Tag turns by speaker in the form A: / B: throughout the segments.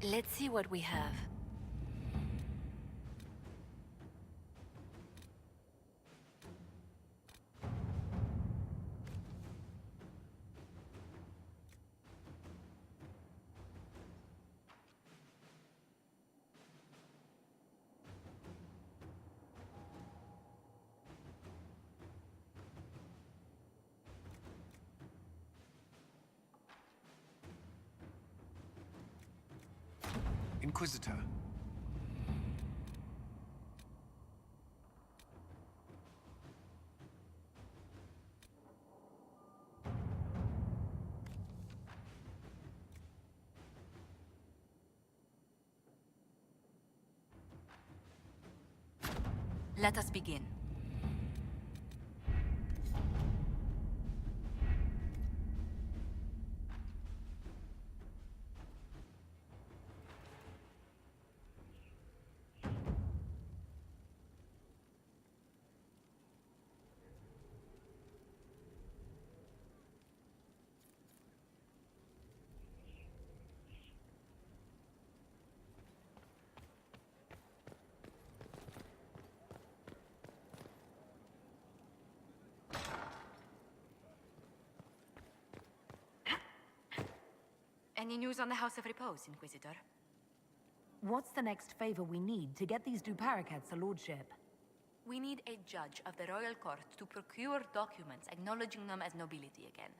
A: Let's see what we have.
B: Inquisitor.
A: Let us begin. Any news on the House of Repose, Inquisitor?
C: What's the next favor we need to get these duparacats a lordship?
A: We need a judge of the royal court to procure documents acknowledging them as nobility again.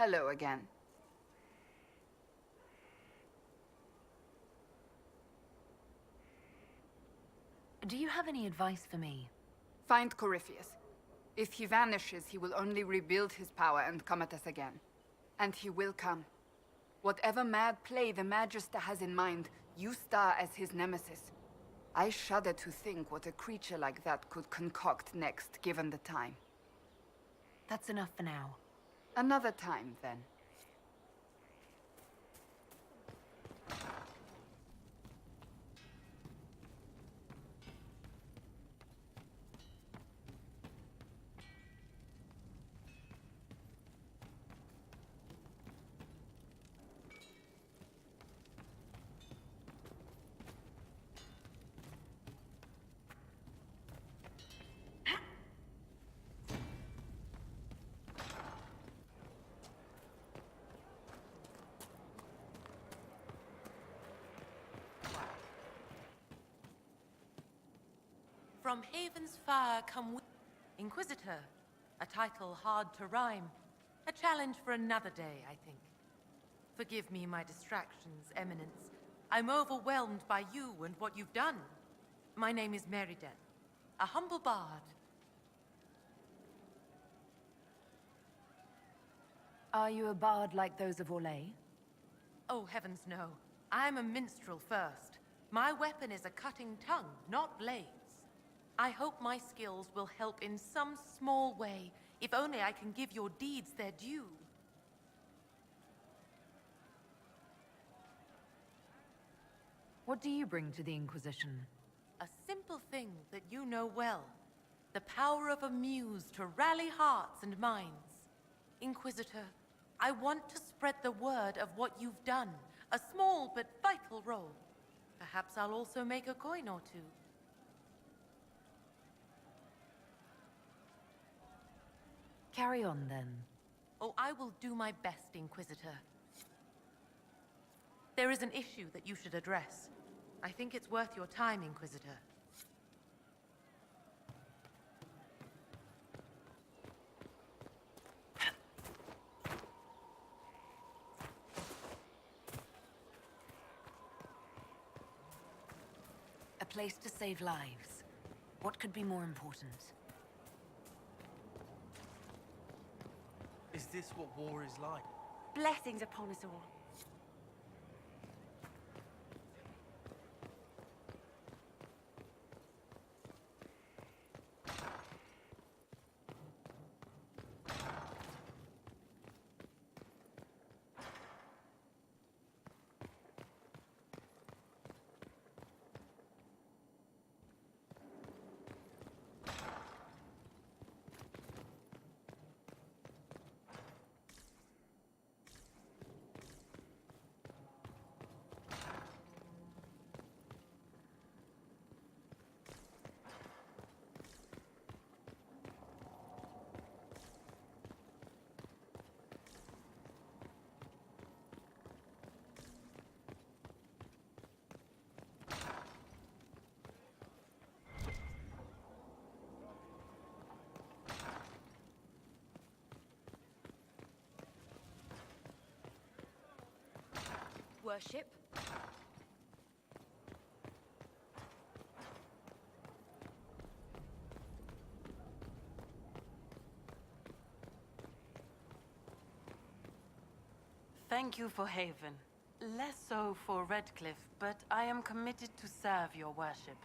D: Hello again.
C: Do you have any advice for me?
D: Find Corypheus. If he vanishes, he will only rebuild his power and come at us again. And he will come. Whatever mad play the Magister has in mind, you star as his nemesis. I shudder to think what a creature like that could concoct next, given the time.
C: That's enough for now.
D: Another time, then.
E: From Haven's fire come Inquisitor, a title hard to rhyme. A challenge for another day, I think. Forgive me my distractions, Eminence. I'm overwhelmed by you and what you've done. My name is Meriden, a humble bard.
C: Are you a bard like those of Orlais?
E: Oh, heavens no. I'm a minstrel first. My weapon is a cutting tongue, not blades. I hope my skills will help in some small way, if only I can give your deeds their due.
C: What do you bring to the Inquisition?
E: A simple thing that you know well. The power of a muse to rally hearts and minds. Inquisitor, I want to spread the word of what you've done. A small but vital role. Perhaps I'll also make a coin or two.
C: Carry on, then.
E: Oh, I will do my best, Inquisitor. There is an issue that you should address. I think it's worth your time, Inquisitor.
C: A place to save lives. What could be more important?
F: Is this what war is like?
G: Blessings upon us all. Worship.
H: Thank you for Haven. Less so for Redcliffe, but I am committed to serve your worship.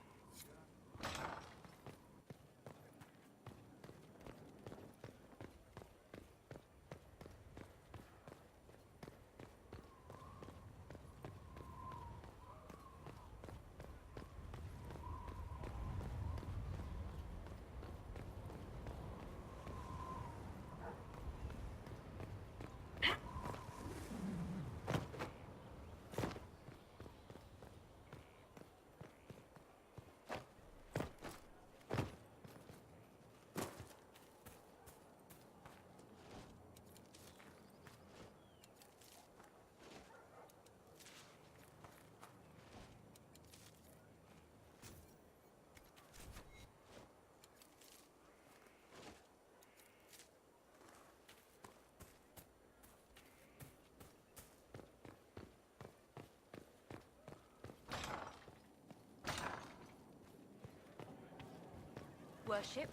G: Worship.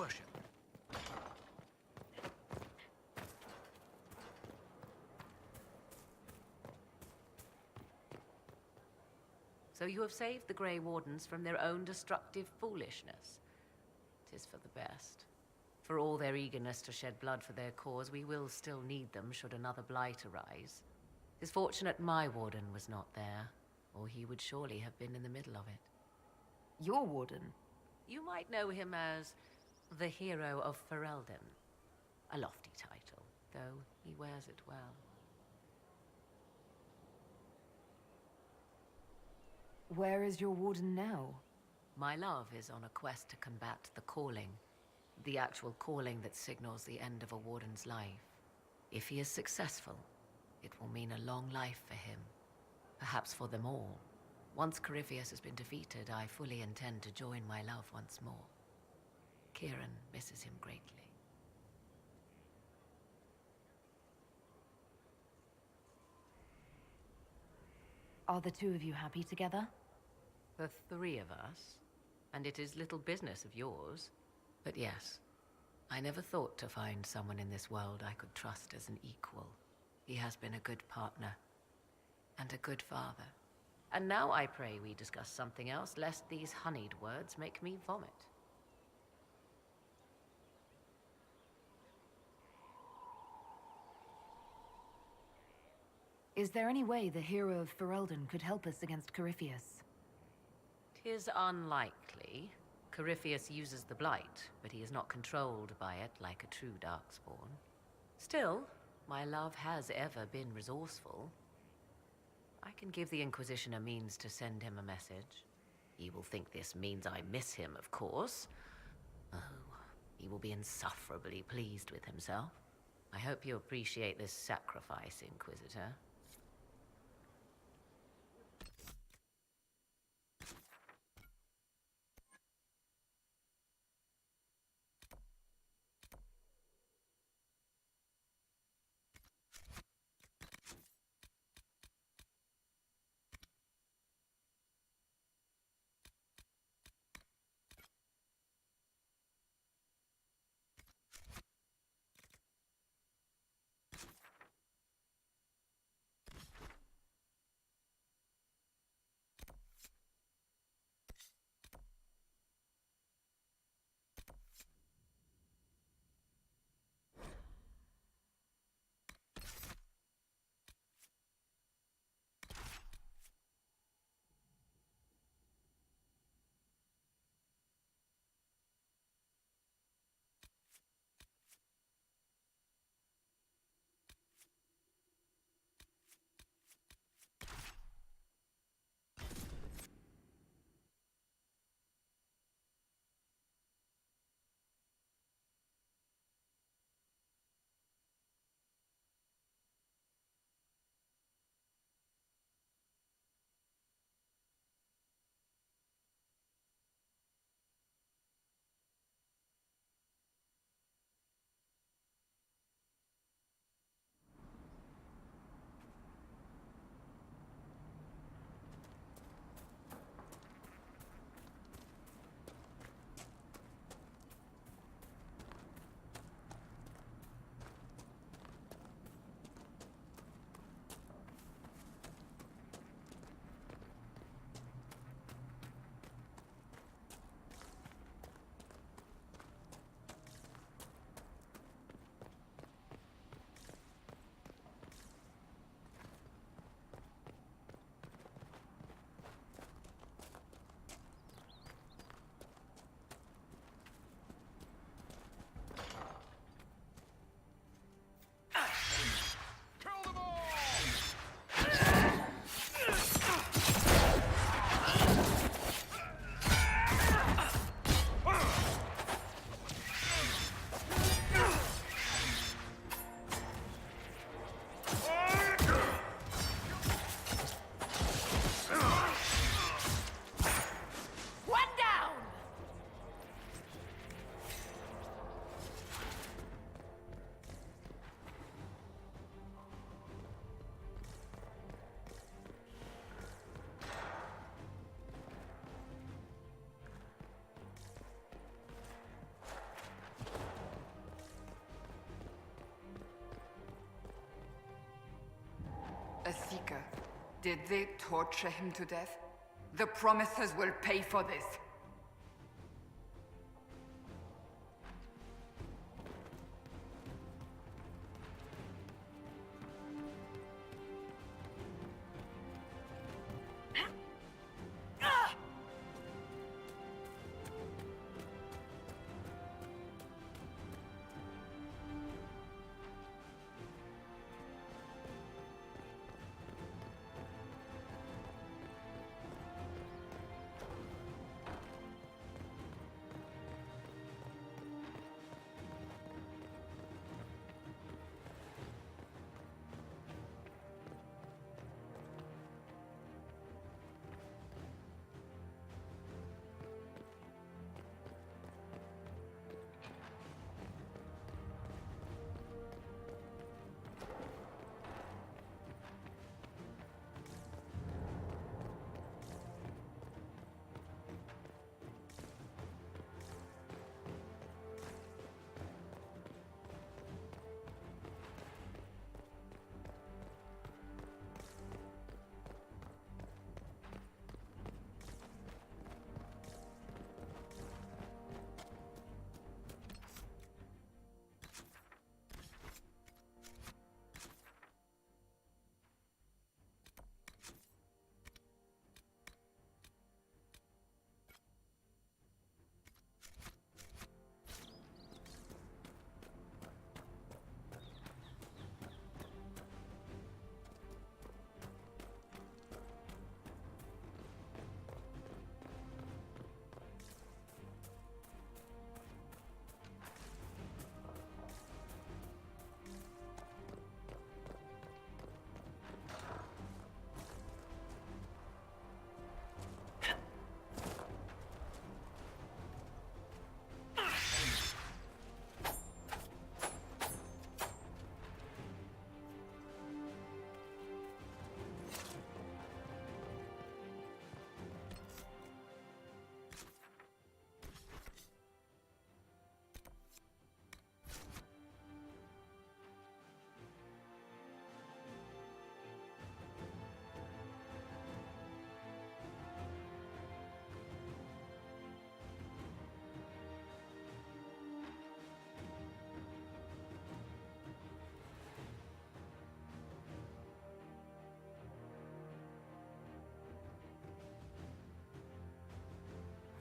B: worship.
F: So you have saved the Grey Wardens from their own destructive foolishness. 'Tis for the best. For all their eagerness to shed blood for their cause, we will still need them should another blight arise. 'Tis fortunate my warden was not there, or he would surely have been in the middle of it.
C: Your warden?
F: You might know him as the Hero of Ferelden. A lofty title, though he wears it well.
C: Where is your warden now?
F: My love is on a quest to combat the calling. The actual calling that signals the end of a warden's life. If he is successful, it will mean a long life for him. Perhaps for them all. Once Corypheus has been defeated, I fully intend to join my love once more. Kieran misses him greatly.
C: Are the two of you happy together?
F: The three of us, and it is little business of yours. But yes, I never thought to find someone in this world I could trust as an equal. He has been a good partner, and a good father. And now I pray we discuss something else, lest these honeyed words make me vomit.
C: Is there any way the Hero of Ferelden could help us against Corypheus?
F: 'Tis unlikely. Corypheus uses the Blight, but he is not controlled by it like a true Darkspawn. Still, my love has ever been resourceful. I can give the Inquisition a means to send him a message. He will think this means I miss him, of course. Oh, he will be insufferably pleased with himself. I hope you appreciate this sacrifice, Inquisitor.
D: The Seeker. Did they torture him to death? The Promisers will pay for this.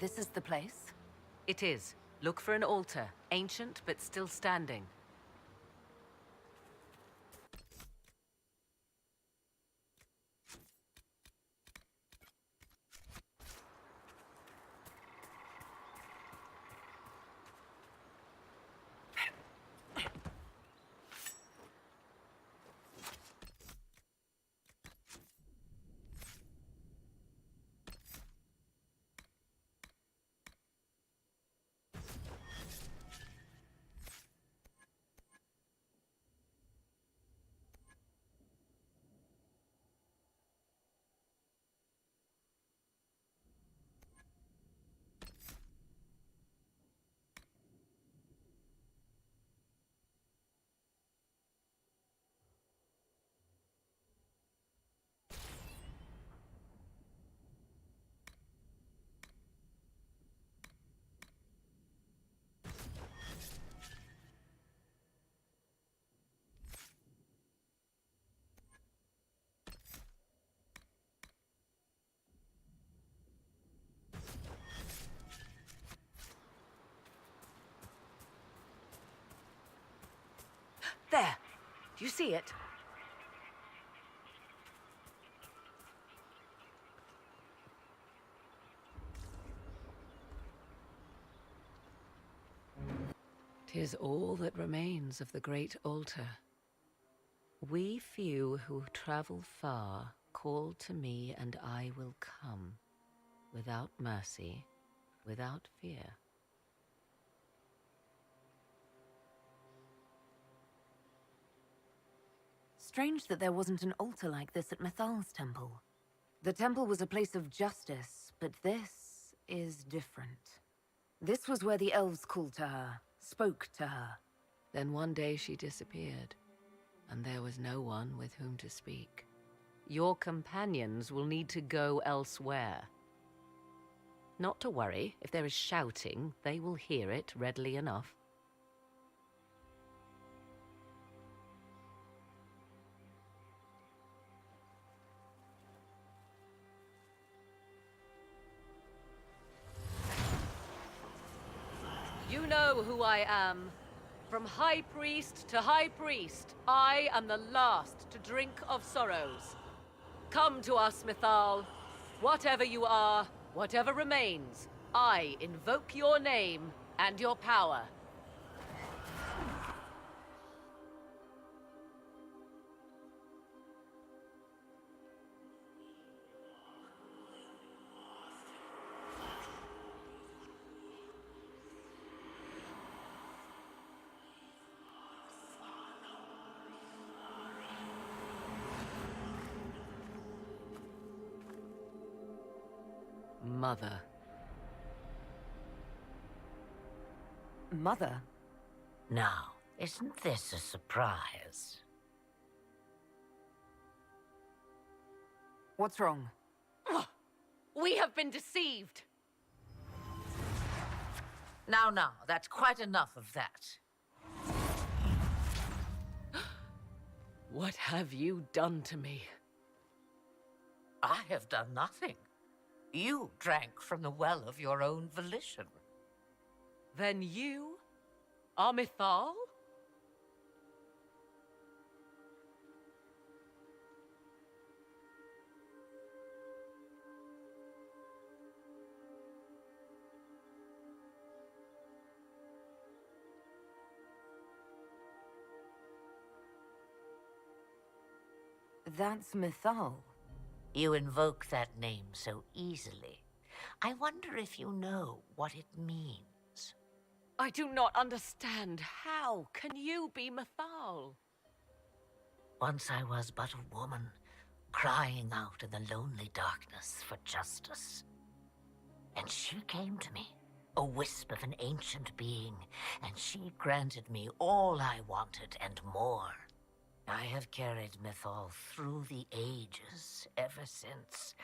C: This is the place?
F: It is. Look for an altar, ancient but still standing. There! Do you see it? "'Tis all that remains of the great altar. We few who travel far call to me, and I will come, without mercy, without fear."
C: Strange that there wasn't an altar like this at Methal's temple. The temple was a place of justice, but this is different. This was where the elves called to her, spoke to her.
F: Then one day she disappeared, and there was no one with whom to speak. Your companions will need to go elsewhere. Not to worry, if there is shouting, they will hear it readily enough. You know who I am. From High Priest to High Priest, I am the last to drink of sorrows. Come to us, Mythal. Whatever you are, whatever remains, I invoke your name and your power. Mother.
C: Mother?
I: Now, isn't this a surprise?
C: What's wrong?
F: We have been deceived!
I: Now, that's quite enough of that.
F: What have you done to me?
I: I have done nothing. You drank from the well of your own volition.
F: Then you are Mythal?
C: That's Mythal.
I: You invoke that name so easily. I wonder if you know what it means.
F: I do not understand. How can you be Mythal?
I: Once I was but a woman, crying out in the lonely darkness for justice. And she came to me, a wisp of an ancient being, and she granted me all I wanted and more. I have carried Mythal through the ages ever since,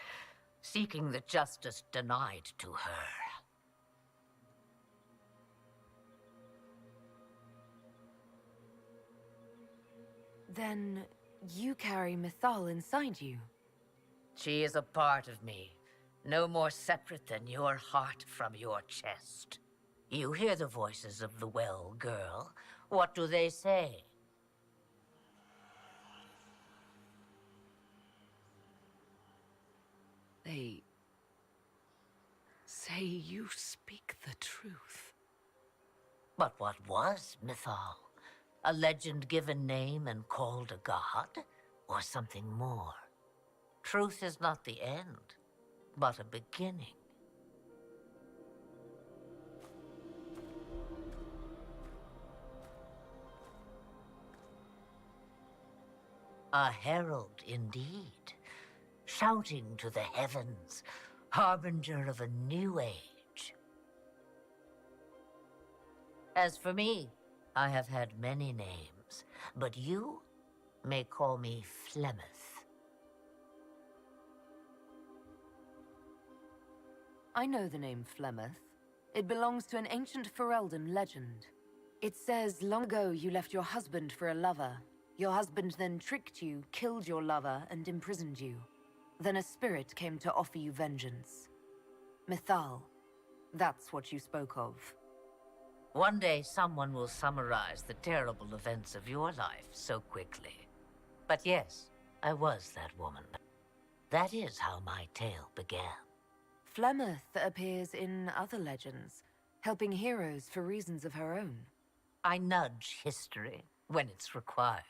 I: seeking the justice denied to her.
C: Then you carry Mythal inside you.
I: She is a part of me, no more separate than your heart from your chest. You hear the voices of the well, girl. What do they say?
F: They say you speak the truth.
I: But what was Mythal? A legend-given name and called a god? Or something more? Truth is not the end, but a beginning. A herald indeed, shouting to the heavens, harbinger of a new age. As for me, I have had many names, but you may call me Flemeth.
C: I know the name Flemeth. It belongs to an ancient Ferelden legend. It says long ago you left your husband for a lover. Your husband then tricked you, killed your lover, and imprisoned you. Then a spirit came to offer you vengeance. Mythal, that's what you spoke of.
I: One day someone will summarize the terrible events of your life so quickly. But yes, I was that woman. That is how my tale began.
C: Flemeth appears in other legends, helping heroes for reasons of her own.
I: I nudge history when it's required.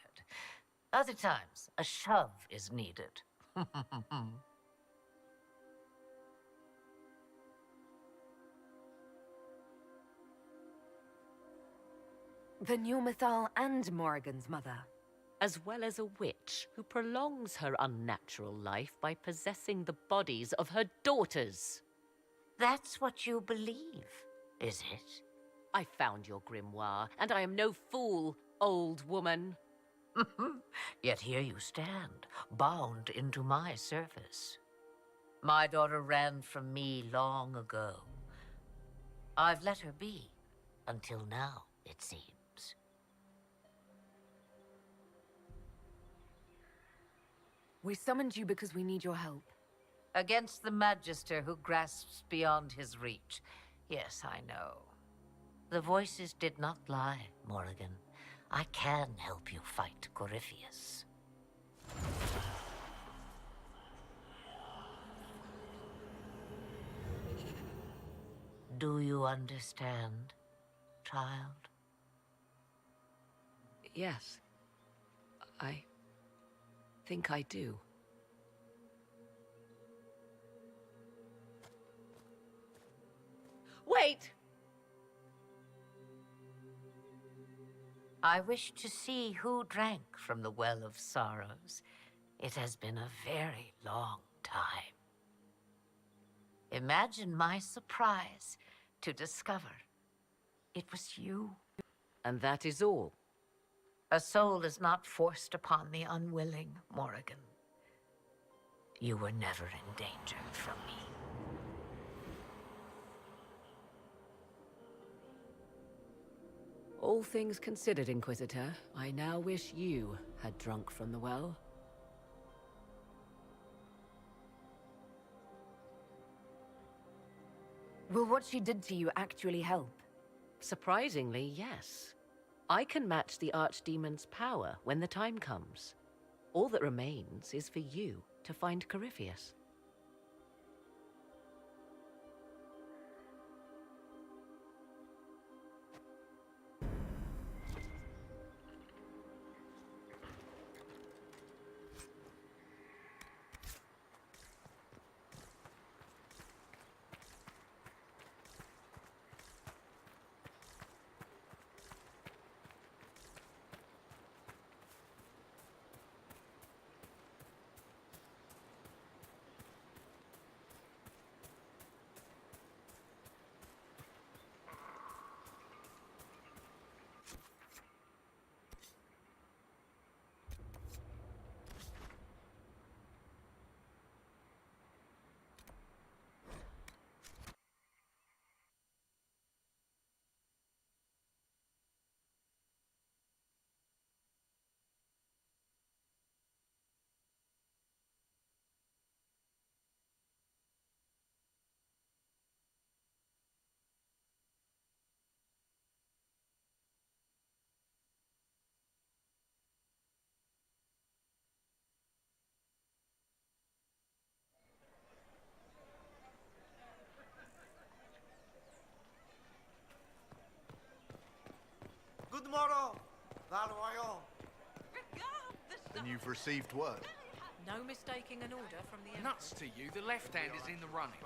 I: Other times, a shove is needed.
C: Then you're Mythal and Morrigan's mother.
F: As well as a witch who prolongs her unnatural life by possessing the bodies of her daughters.
I: That's what you believe, is it?
F: I found your grimoire, and I am no fool, old woman.
I: Yet here you stand, bound into my service. My daughter ran from me long ago. I've let her be, until now, it seems.
C: We summoned you because we need your help.
I: Against the Magister who grasps beyond his reach. Yes, I know. The voices did not lie, Morrigan. I can help you fight Corypheus. Do you understand, child?
F: Yes. I think I do. Wait!
I: I wish to see who drank from the Well of Sorrows. It has been a very long time. Imagine my surprise to discover it was you.
F: And that is all.
I: A soul is not forced upon the unwilling, Morrigan. You were never in danger from me.
F: All things considered, Inquisitor, I now wish you had drunk from the well.
C: Will what she did to you actually help?
F: Surprisingly, yes. I can match the Archdemon's power when the time comes. All that remains is for you to find Corypheus.
J: Good morrow, Valroyon.
B: Then you've received word.
E: No mistaking an order from the
B: Nuts to you, the left hand is in the running.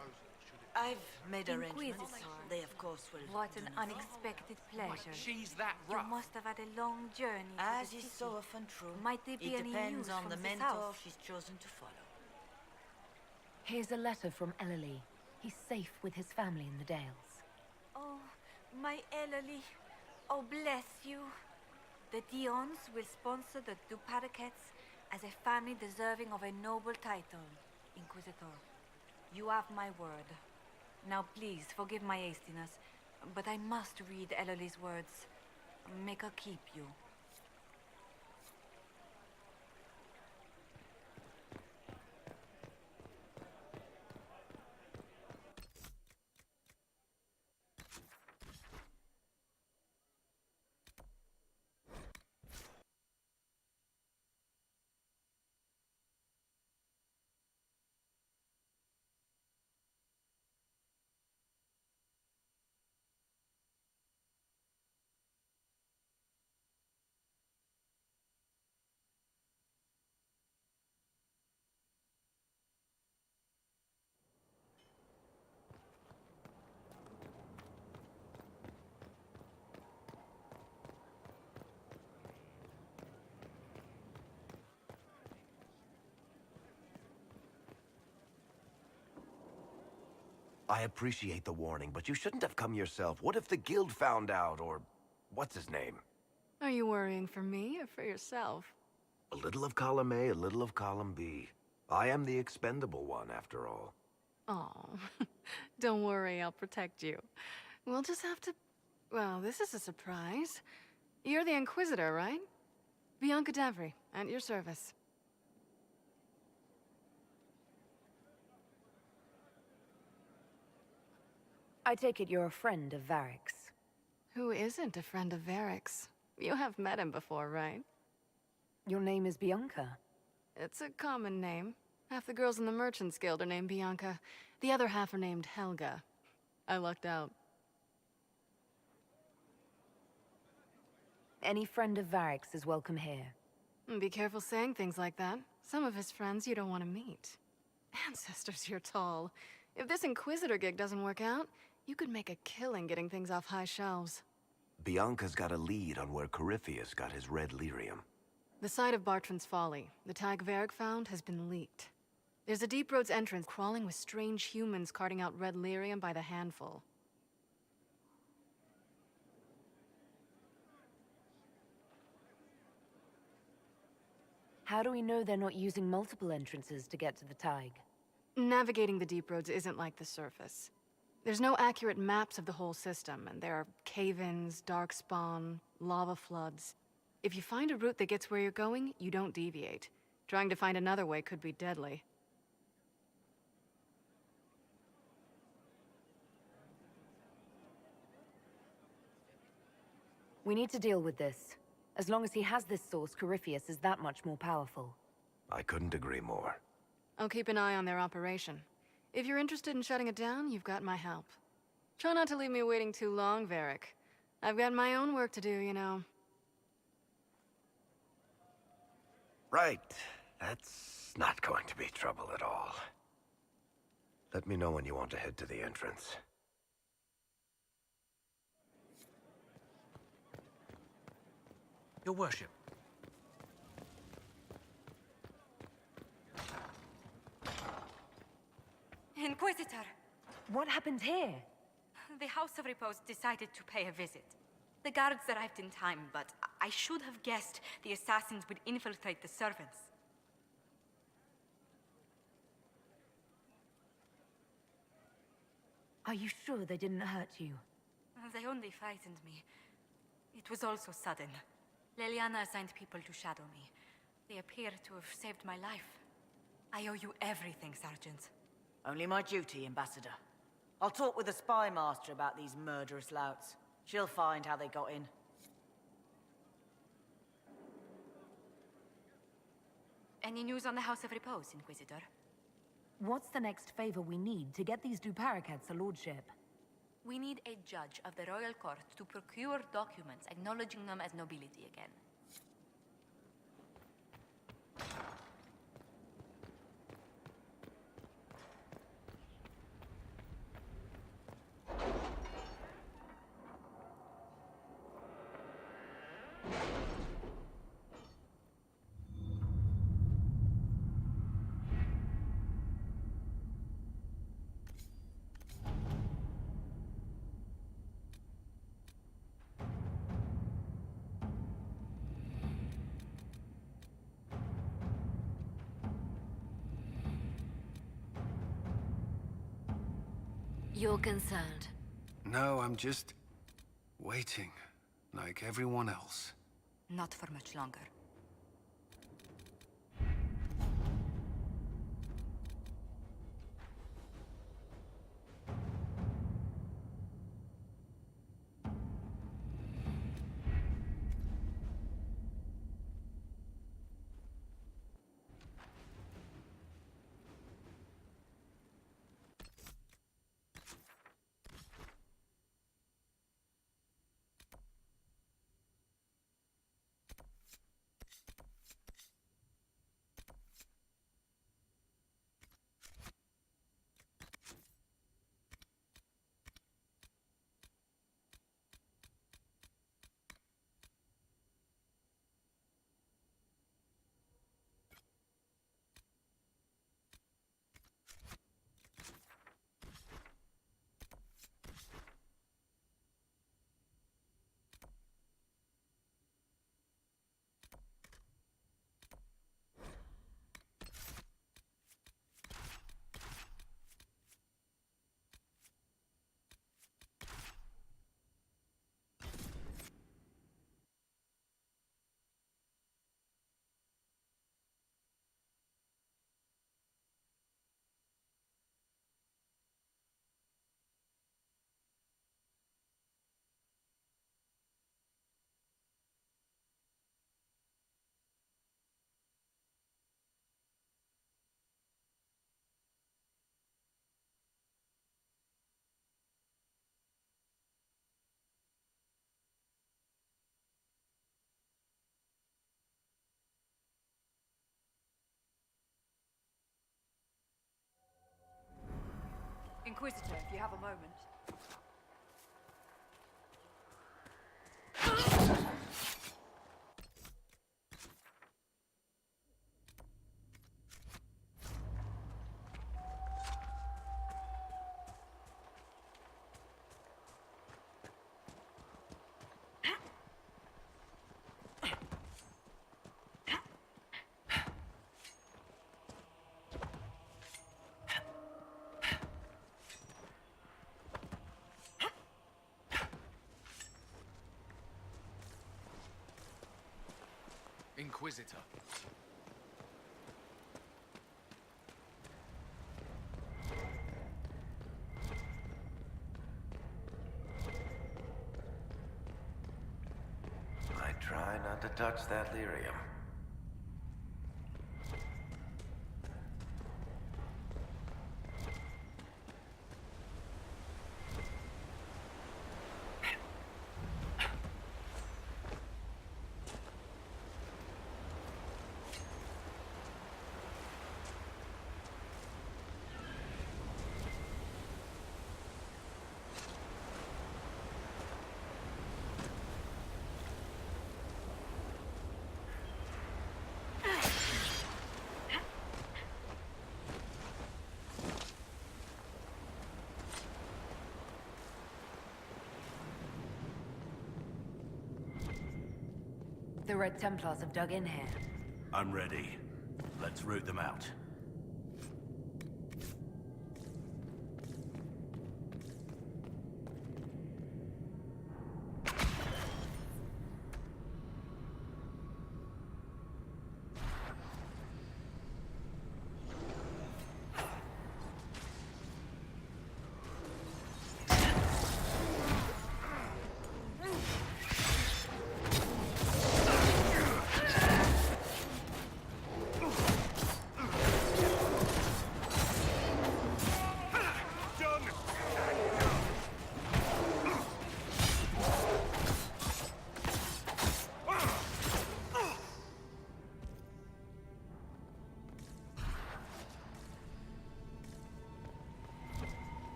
H: I've made arrangements.
A: Inquisitor.
H: They, of course, will...
A: What an unexpected pleasure.
B: She's that
A: You
B: rough.
A: must have had a long journey. to
H: As
A: the
H: is
A: city.
H: so often true.
A: Might there be
H: it
A: any
H: depends
A: news
H: on
A: from
H: the
A: the
H: mentor
A: south?
H: she's chosen to follow.
C: Here's a letter from Ellerly. He's safe with his family in the Dales.
A: Oh, my Ellerly. Oh, bless you. The Dions will sponsor the Duparakets as a family deserving of a noble title, Inquisitor. You have my word. Now please, forgive my hastiness, but I must read Ellerly's words. Make her keep you.
J: I appreciate the warning, but you shouldn't have come yourself. What if the guild found out, or what's his name?
K: Are you worrying for me or for yourself?
J: A little of column A, a little of column B. I am the expendable one, after all.
K: Oh, don't worry, I'll protect you. We'll just have to... Well, this is a surprise. You're the Inquisitor, right? Bianca Davry, at your service.
C: I take it you're a friend of Varric's.
K: Who isn't a friend of Varric's? You have met him before, right?
C: Your name is Bianca.
K: It's a common name. Half the girls in the Merchants Guild are named Bianca. The other half are named Helga. I lucked out.
C: Any friend of Varric's is welcome here.
K: Be careful saying things like that. Some of his friends you don't want to meet. Ancestors, you're tall. If this Inquisitor gig doesn't work out, you could make a killing getting things off high shelves.
J: Bianca's got a lead on where Corypheus got his red lyrium.
K: The site of Bartran's Folly, the tag Varric found, has been leaked. There's a Deep Roads entrance crawling with strange humans carting out red lyrium by the handful.
C: How do we know they're not using multiple entrances to get to the Tig?
K: Navigating the Deep Roads isn't like the surface. There's no accurate maps of the whole system, and there are cave-ins, darkspawn, lava floods. If you find a route that gets where you're going, you don't deviate. Trying to find another way could be deadly.
C: We need to deal with this. As long as he has this source, Corypheus is that much more powerful.
J: I couldn't agree more.
K: I'll keep an eye on their operation. If you're interested in shutting it down, you've got my help. Try not to leave me waiting too long, Varric. I've got my own work to do, you know.
J: Right. That's not going to be trouble at all. Let me know when you want to head to the entrance.
L: Your worship.
A: Inquisitor!
C: What happened here?
A: The House of Repose decided to pay a visit. The guards arrived in time, but I should have guessed the assassins would infiltrate the servants.
C: Are you sure they didn't hurt you?
A: They only frightened me. It was all so sudden. Leliana assigned people to shadow me. They appear to have saved my life. I owe you everything, Sergeant.
M: Only my duty, Ambassador. I'll talk with the spy master about these murderous louts. She'll find how they got in.
A: Any news on the House of Repose, Inquisitor?
C: What's the next favor we need to get these Duparacats a lordship?
A: We need a judge of the royal court to procure documents acknowledging them as nobility again.
G: You're concerned.
N: No, I'm just... waiting. Like everyone else.
A: Not for much longer. Inquisitor, if you have a moment.
B: Inquisitor.
J: I try not to touch that lyrium.
C: The Red Templars have dug in here.
L: I'm ready. Let's root them out.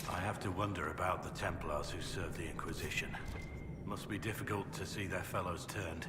L: I have to wonder about the Templars who served the Inquisition. Must be difficult to see their fellows turned.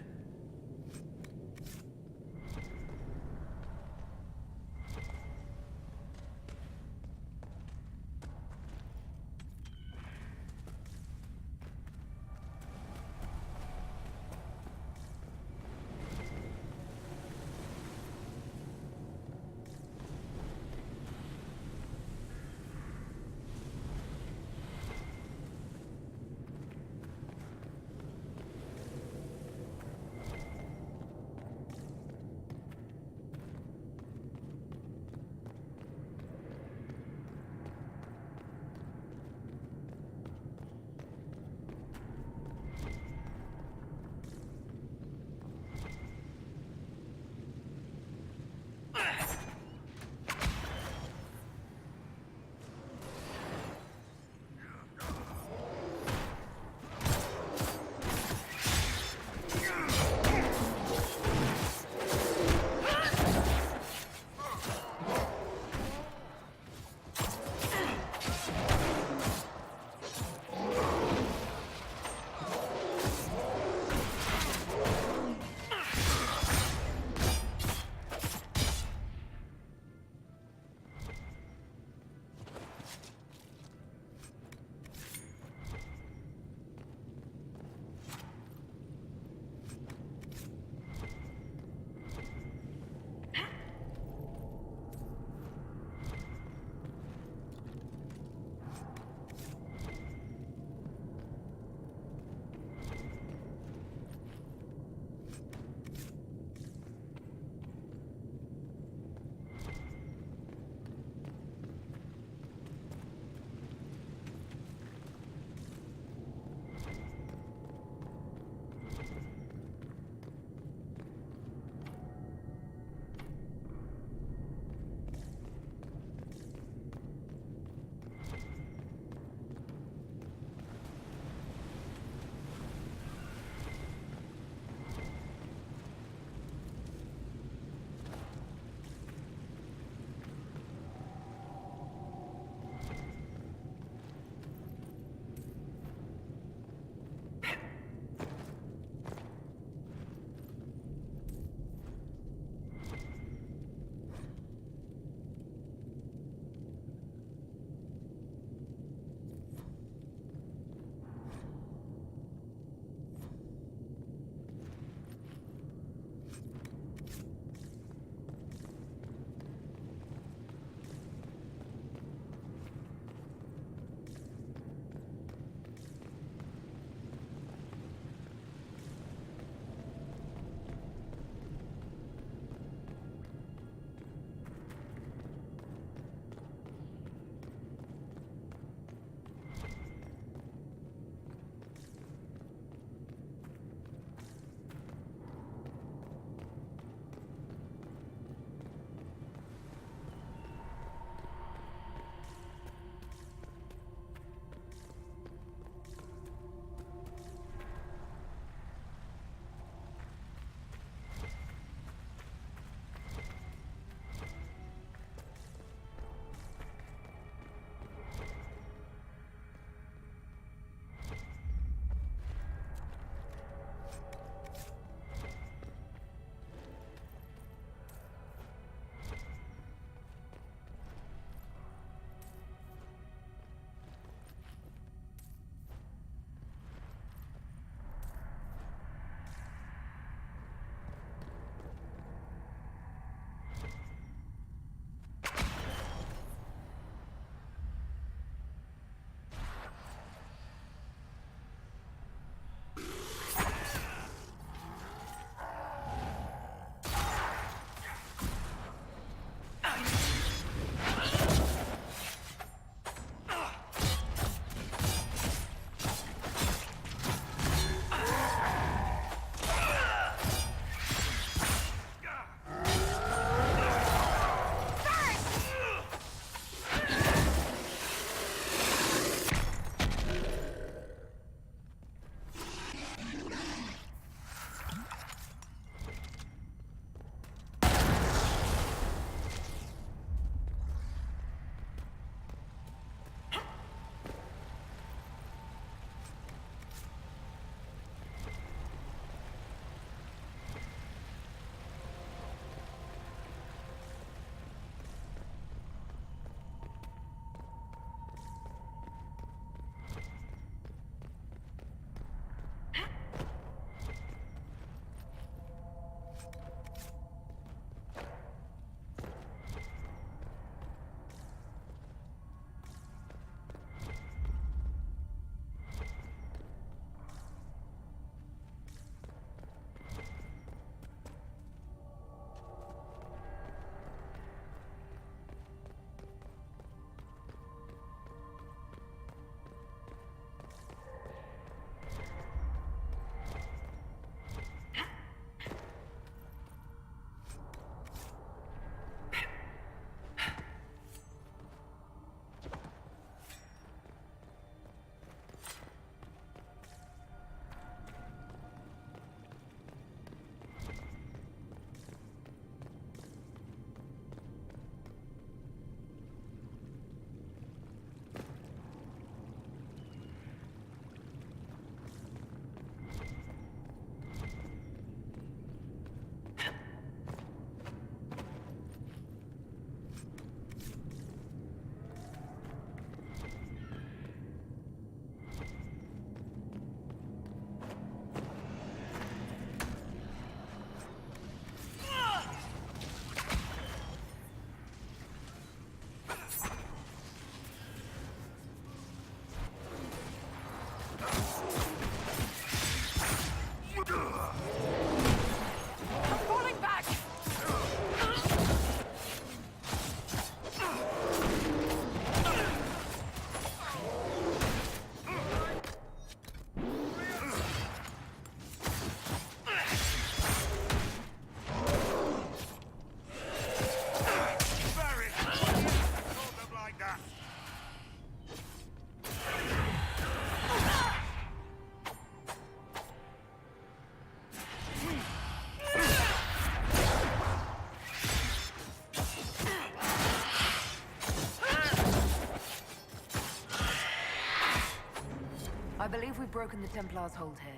C: I believe we've broken the Templars' hold here.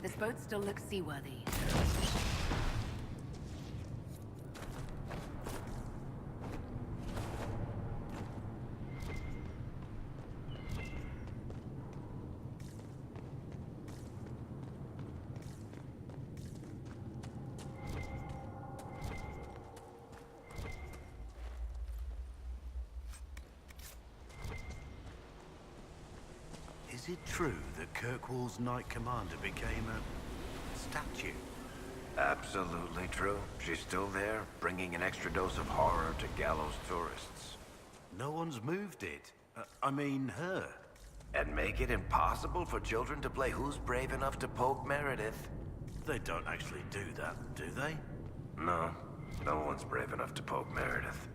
C: This boat still looks seaworthy.
L: Is it true that Kirkwall's Knight Commander became a statue?
J: Absolutely true. She's still there, bringing an extra dose of horror to Gallows tourists.
L: No one's moved it. I mean, her.
J: And make it impossible for children to play Who's Brave Enough to Poke Meredith?
L: They don't actually do that, do they?
J: No. No one's brave enough to poke Meredith.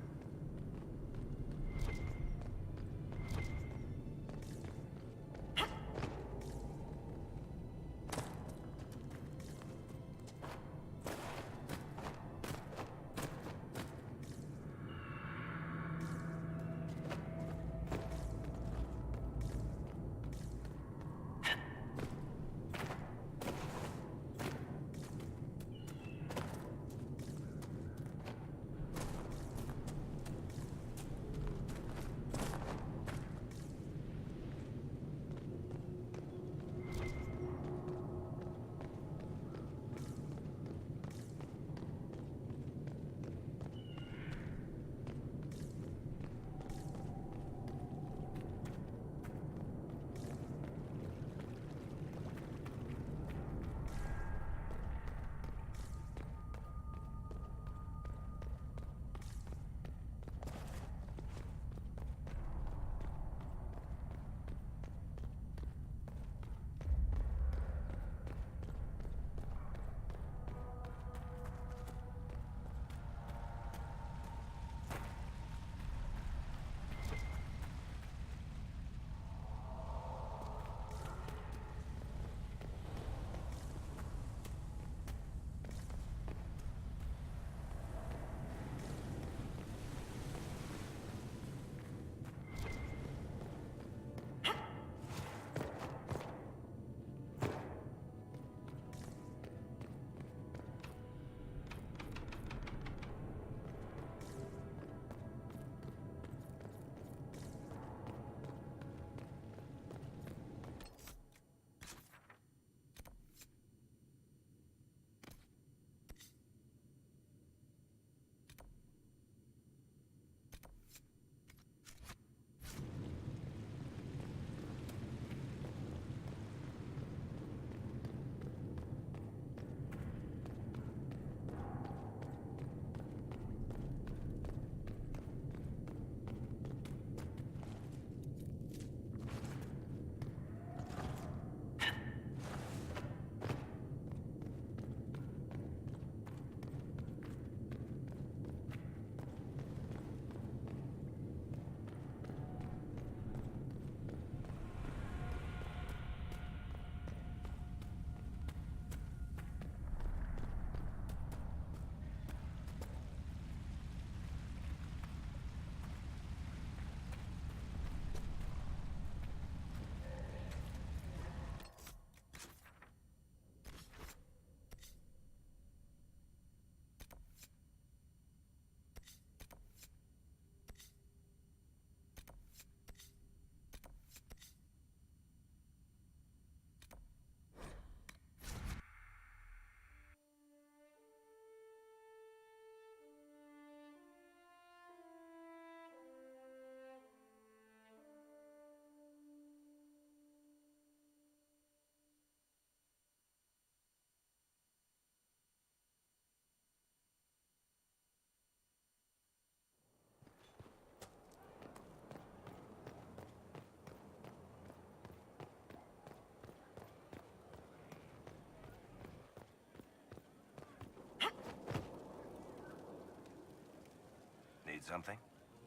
J: Need something?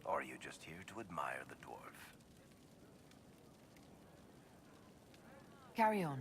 J: Or are you just here to admire the dwarf?
C: Carry on.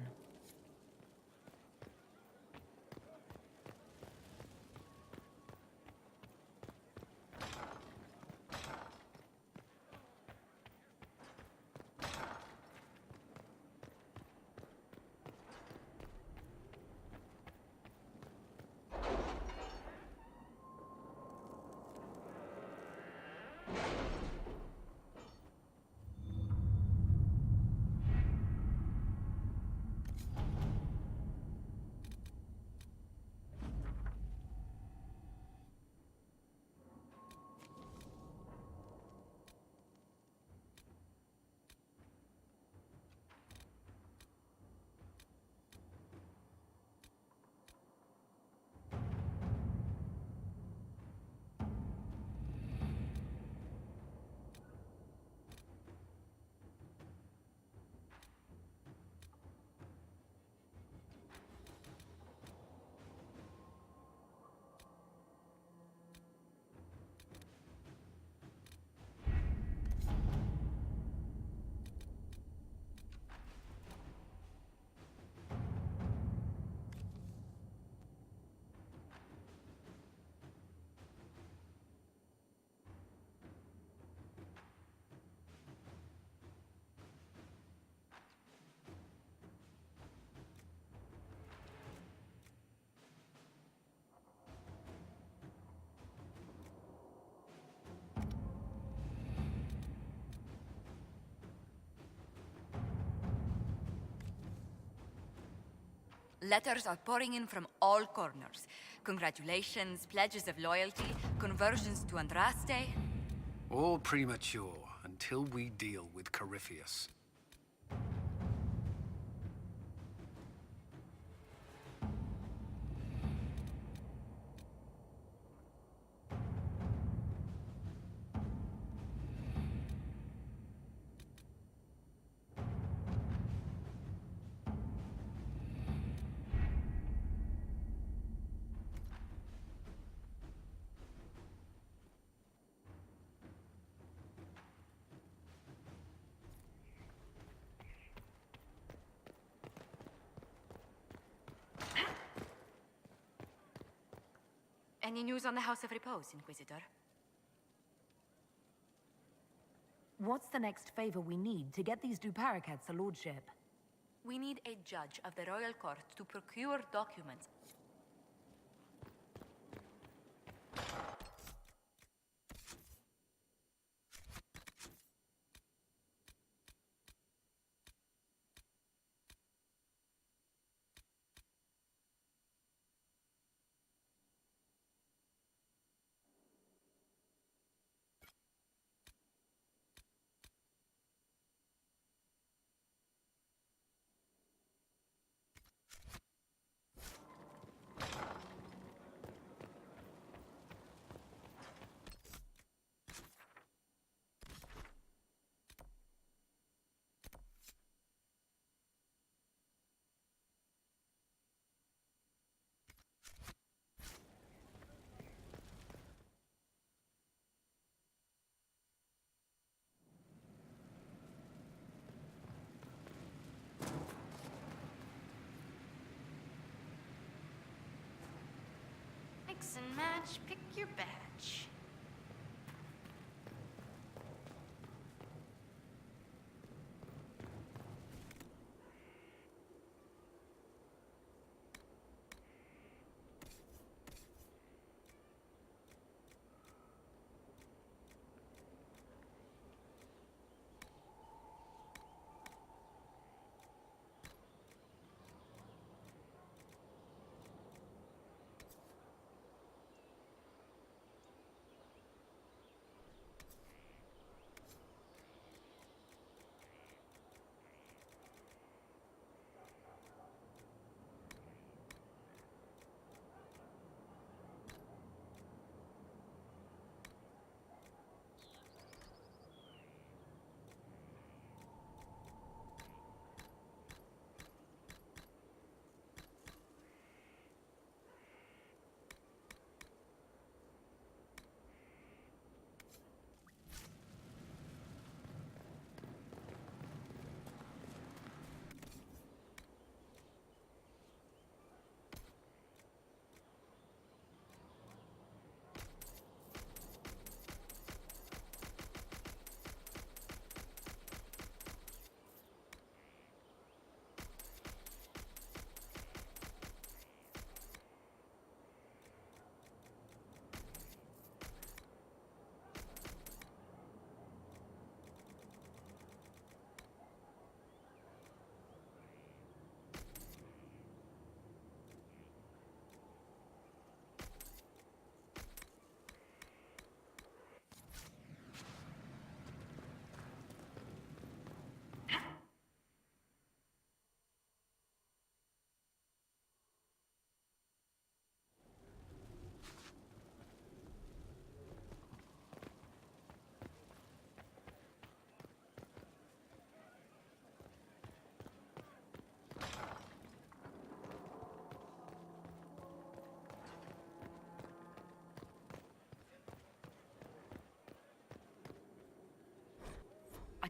A: Letters are pouring in from all corners. Congratulations, pledges of loyalty, conversions to Andraste.
N: All premature until we deal with Corypheus.
A: Any news on the House of Repose, Inquisitor?
C: What's the next favor we need to get these Duparacats a lordship?
A: We need a judge of the royal court to procure documents.
O: Mix and match, pick your batch.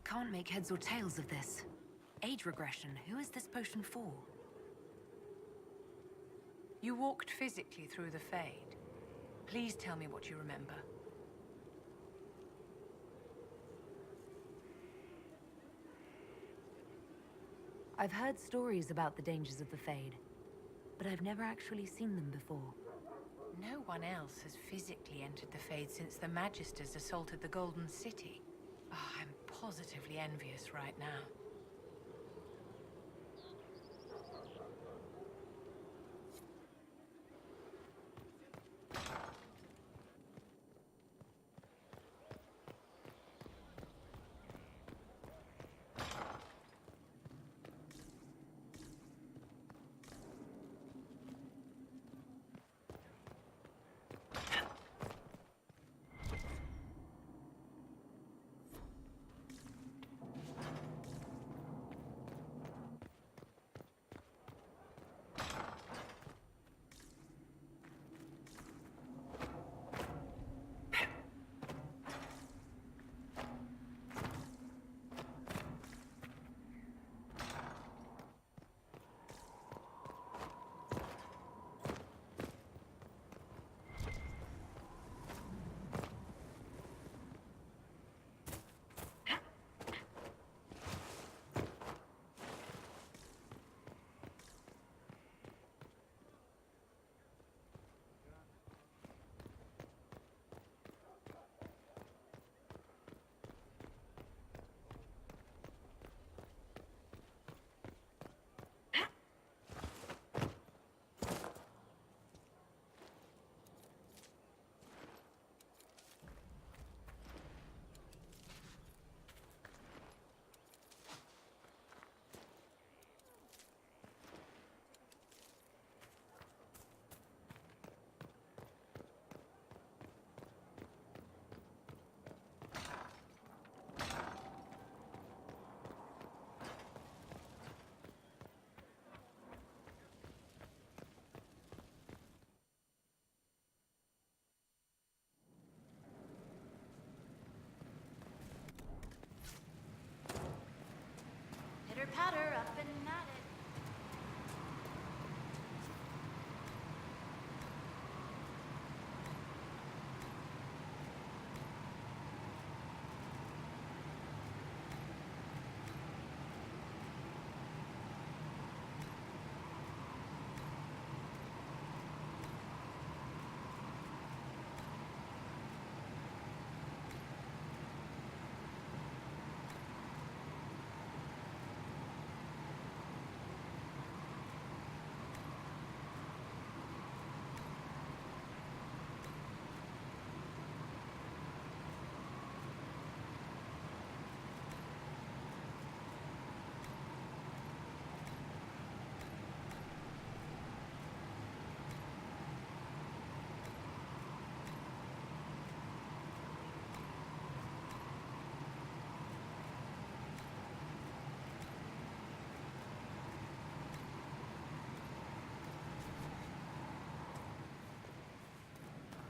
C: can't make heads or tails of this. Age regression, who is this potion for?
E: You walked physically through the Fade. Please tell me what you remember.
C: I've heard stories about the dangers of the Fade, but I've never actually seen them before.
E: No one else has physically entered the Fade since the Magisters assaulted the Golden City. Oh, I'm positively envious right now.
O: Pitter-patter, up and at it.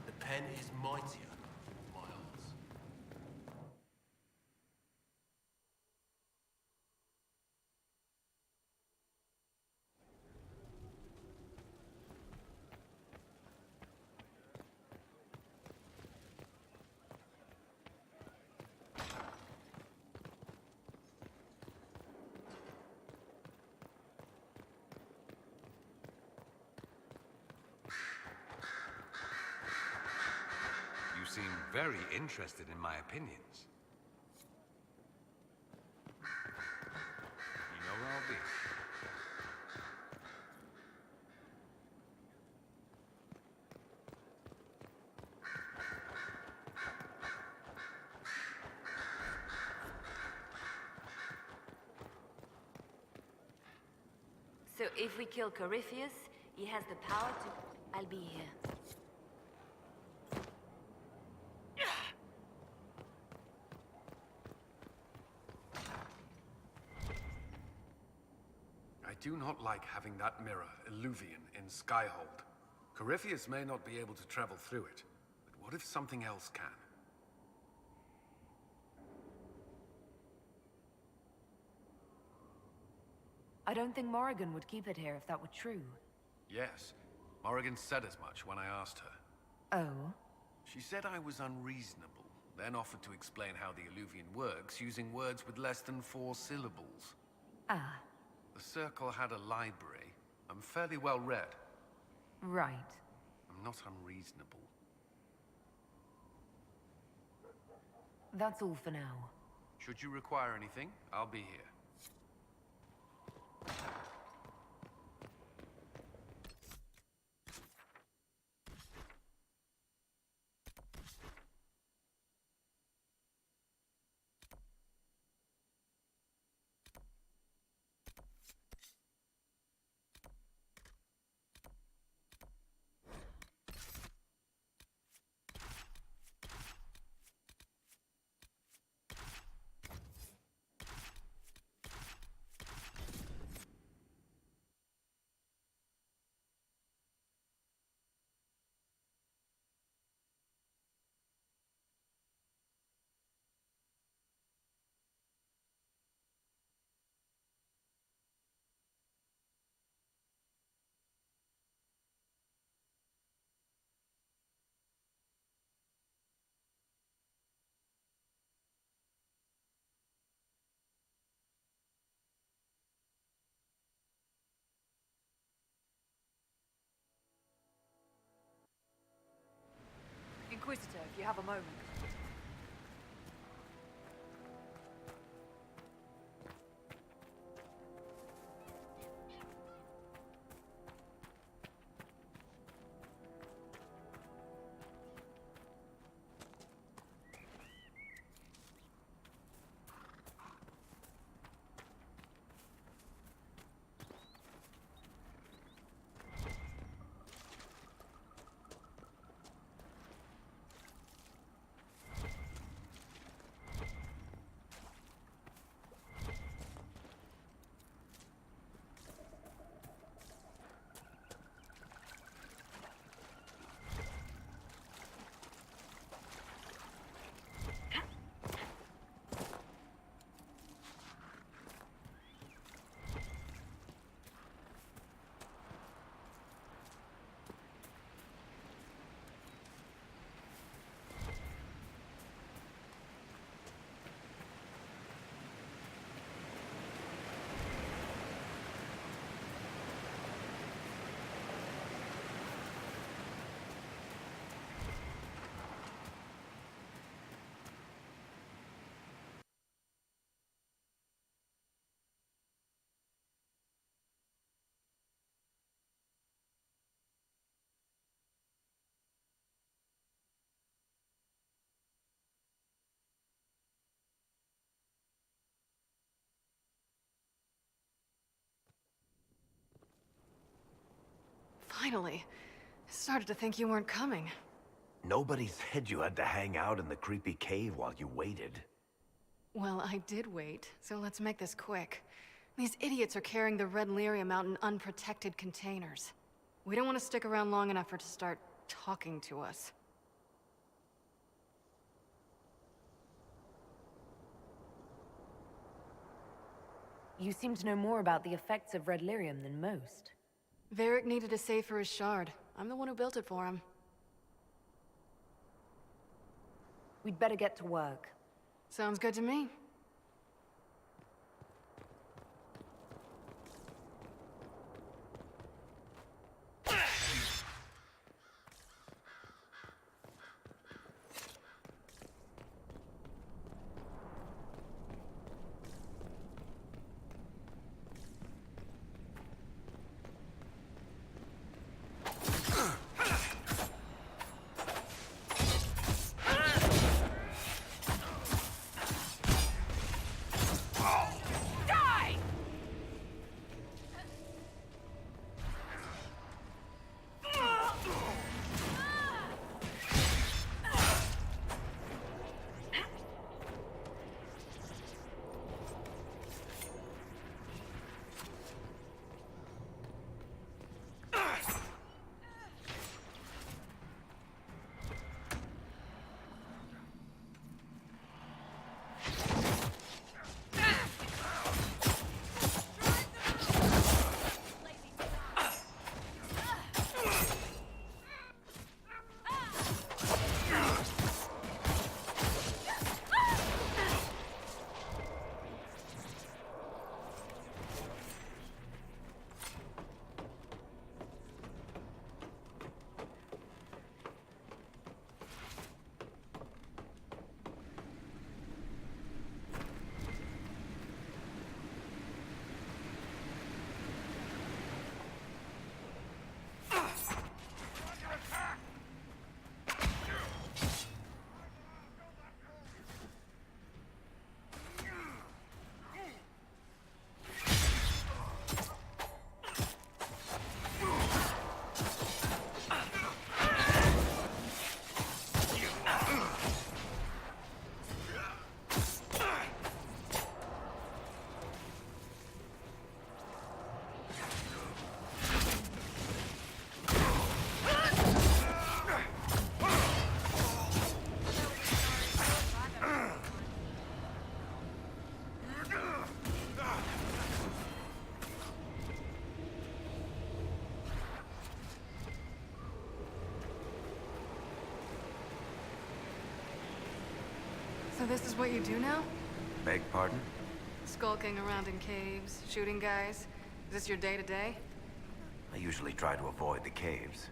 P: The pen is mightier, Miles.
J: You seem very interested in my opinions. You know where I'll be.
A: So if we kill Corypheus, he has the power to... I'll be here.
N: I do not like having that mirror, Illuvian, in Skyhold. Corypheus may not be able to travel through it, but what if something else can?
C: I don't think Morrigan would keep it here if that were true.
N: Yes. Morrigan said as much when I asked her.
C: Oh?
N: She said I was unreasonable, then offered to explain how the Illuvian works using words with less than 4 syllables.
C: Ah.
N: The Circle had a library. I'm fairly well read.
C: Right.
N: I'm not unreasonable.
C: That's all for now.
N: Should you require anything, I'll be here.
A: Inquisitor, if you have a moment.
K: Finally. I started to think you weren't coming.
J: Nobody said you had to hang out in the creepy cave while you waited.
K: Well, I did wait, so let's make this quick. These idiots are carrying the red lyrium out in unprotected containers. We don't want to stick around long enough for it to start talking to us.
C: You seem to know more about the effects of red lyrium than most.
K: Varric needed a safe for his shard. I'm the one who built it for him.
C: We'd better get to work.
K: Sounds good to me. So this is what you do now?
J: Beg pardon?
K: Skulking around in caves, shooting guys? Is this your day-to-day?
J: I usually try to avoid the caves.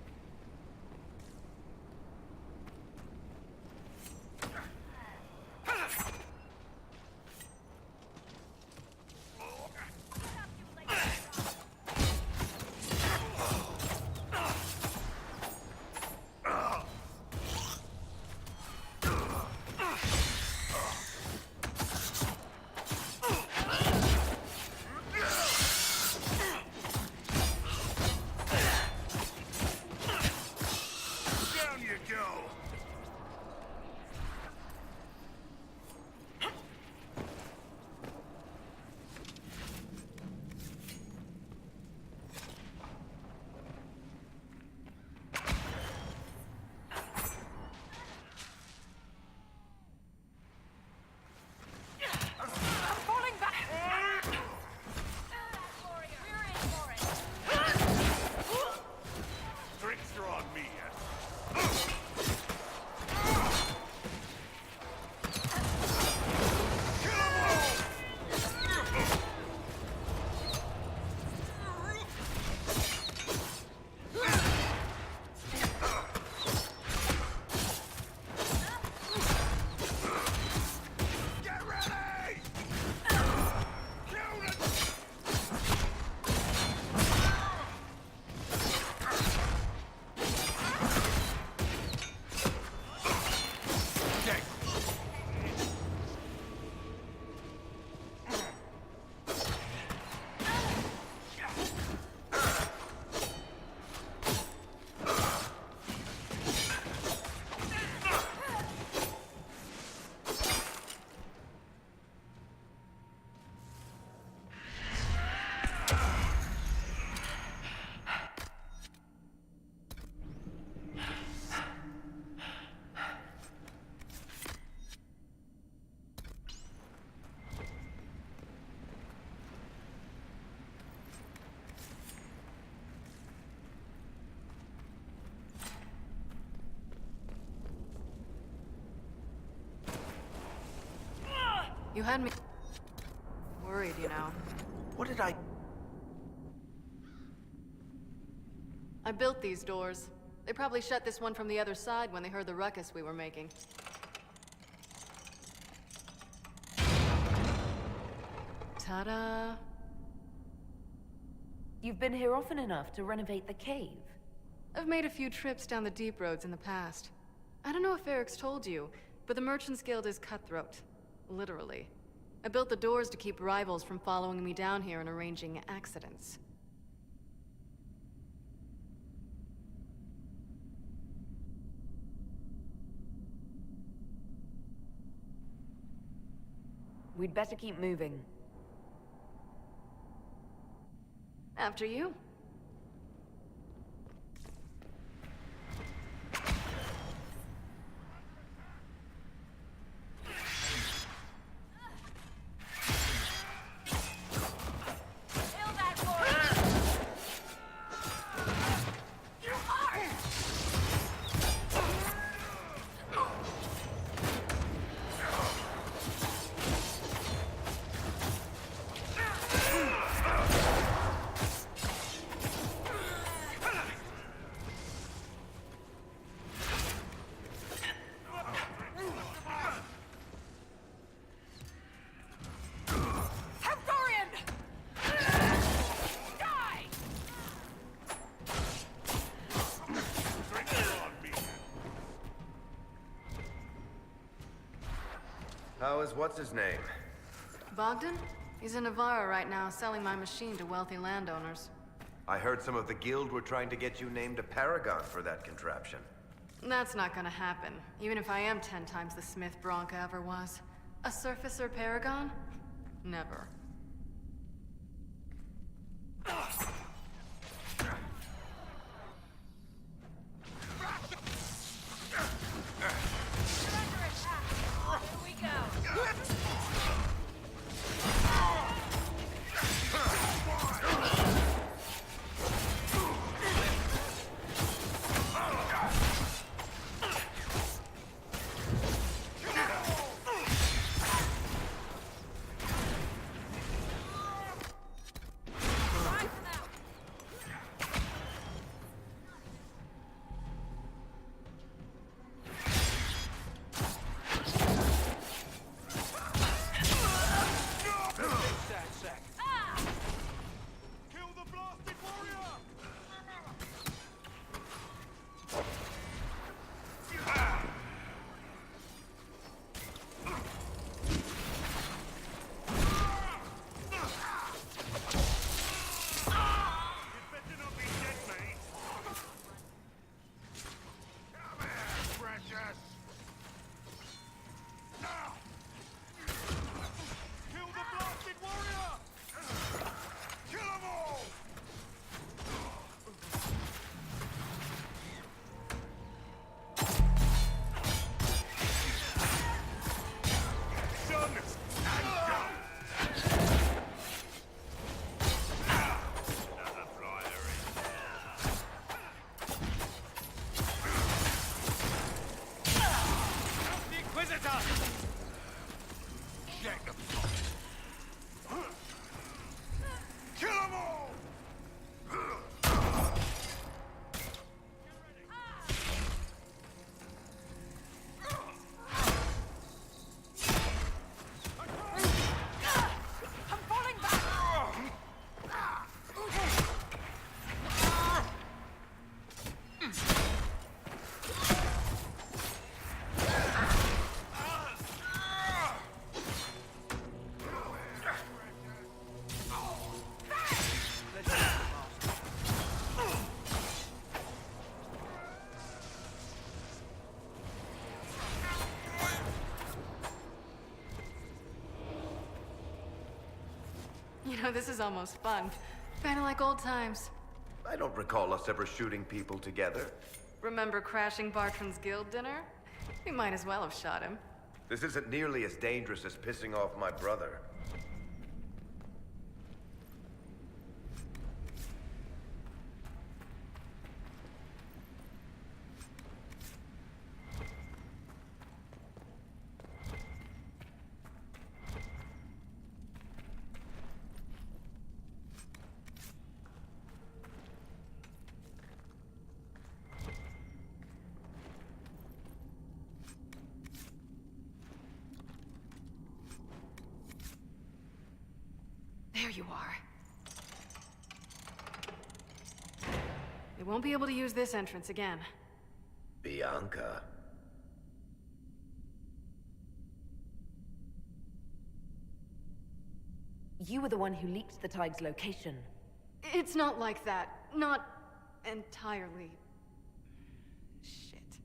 K: You had me worried, you know.
J: What did I...
K: I built these doors. They probably shut this one from the other side when they heard the ruckus we were making. Ta-da!
C: You've been here often enough to renovate the cave.
K: I've made a few trips down the deep roads in the past. I don't know if Eric's told you, but the Merchants Guild is cutthroat. Literally. I built the doors to keep rivals from following me down here and arranging accidents.
C: We'd better keep moving.
K: After you.
J: How is what's-his-name?
K: Bogdan? He's in Navarra right now, selling my machine to wealthy landowners.
J: I heard some of the guild were trying to get you named a paragon for that contraption.
K: That's not gonna happen, even if I am 10 times the Smith Bronca ever was. A surfacer paragon? Never.
B: Inquisitor! Get them. Kill them all!
A: I'm falling back!
K: You know, this is almost fun. Kinda like old times.
J: I don't recall us ever shooting people together.
K: Remember crashing Bartram's guild dinner? We might as well have shot him.
J: This isn't nearly as dangerous as pissing off my brother.
K: There you are. They won't be able to use this entrance again.
J: Bianca.
C: You were the one who leaked the Tide's location.
K: It's not like that. Not entirely. Shit.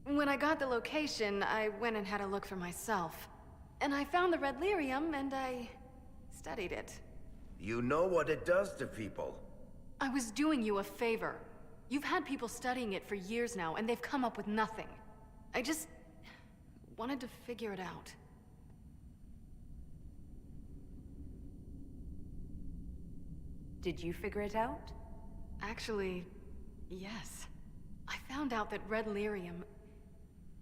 K: When I got the location, I went and had a look for myself. And I found the red lyrium, and I studied it.
J: You know what it does to people.
K: I was doing you a favor. You've had people studying it for years now, and they've come up with nothing. I just wanted to figure it out.
C: Did you figure it out?
K: Actually, yes. I found out that red lyrium...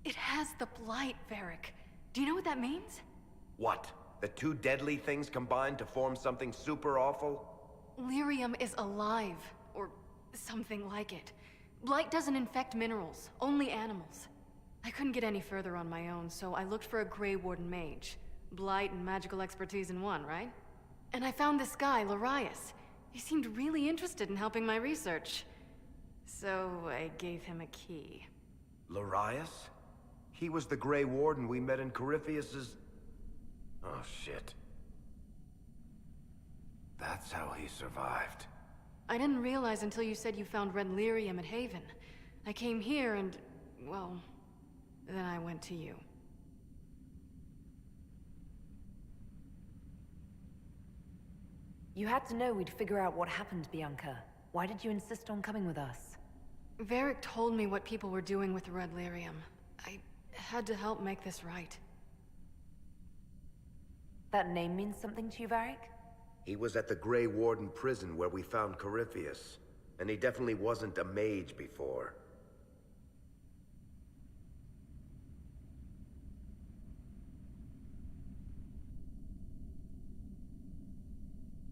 K: It has the blight, Varric. Do you know what that means?
J: What? The two deadly things combined to form something super awful?
K: Lyrium is alive, or something like it. Blight doesn't infect minerals, only animals. I couldn't get any further on my own, so I looked for a Grey Warden mage. Blight and magical expertise in one, right? And I found this guy, Larius. He seemed really interested in helping my research. So I gave him a key.
J: Larius? He was the Grey Warden we met in Corypheus's... Oh, shit. That's how he survived.
K: I didn't realize until you said you found red lyrium at Haven. I came here and, well, then I went to you.
C: You had to know we'd figure out what happened, Bianca. Why did you insist on coming with us?
K: Varric told me what people were doing with the red lyrium. I had to help make this right.
C: That name means something to you, Varric?
J: He was at the Grey Warden prison where we found Corypheus. And he definitely wasn't a mage before.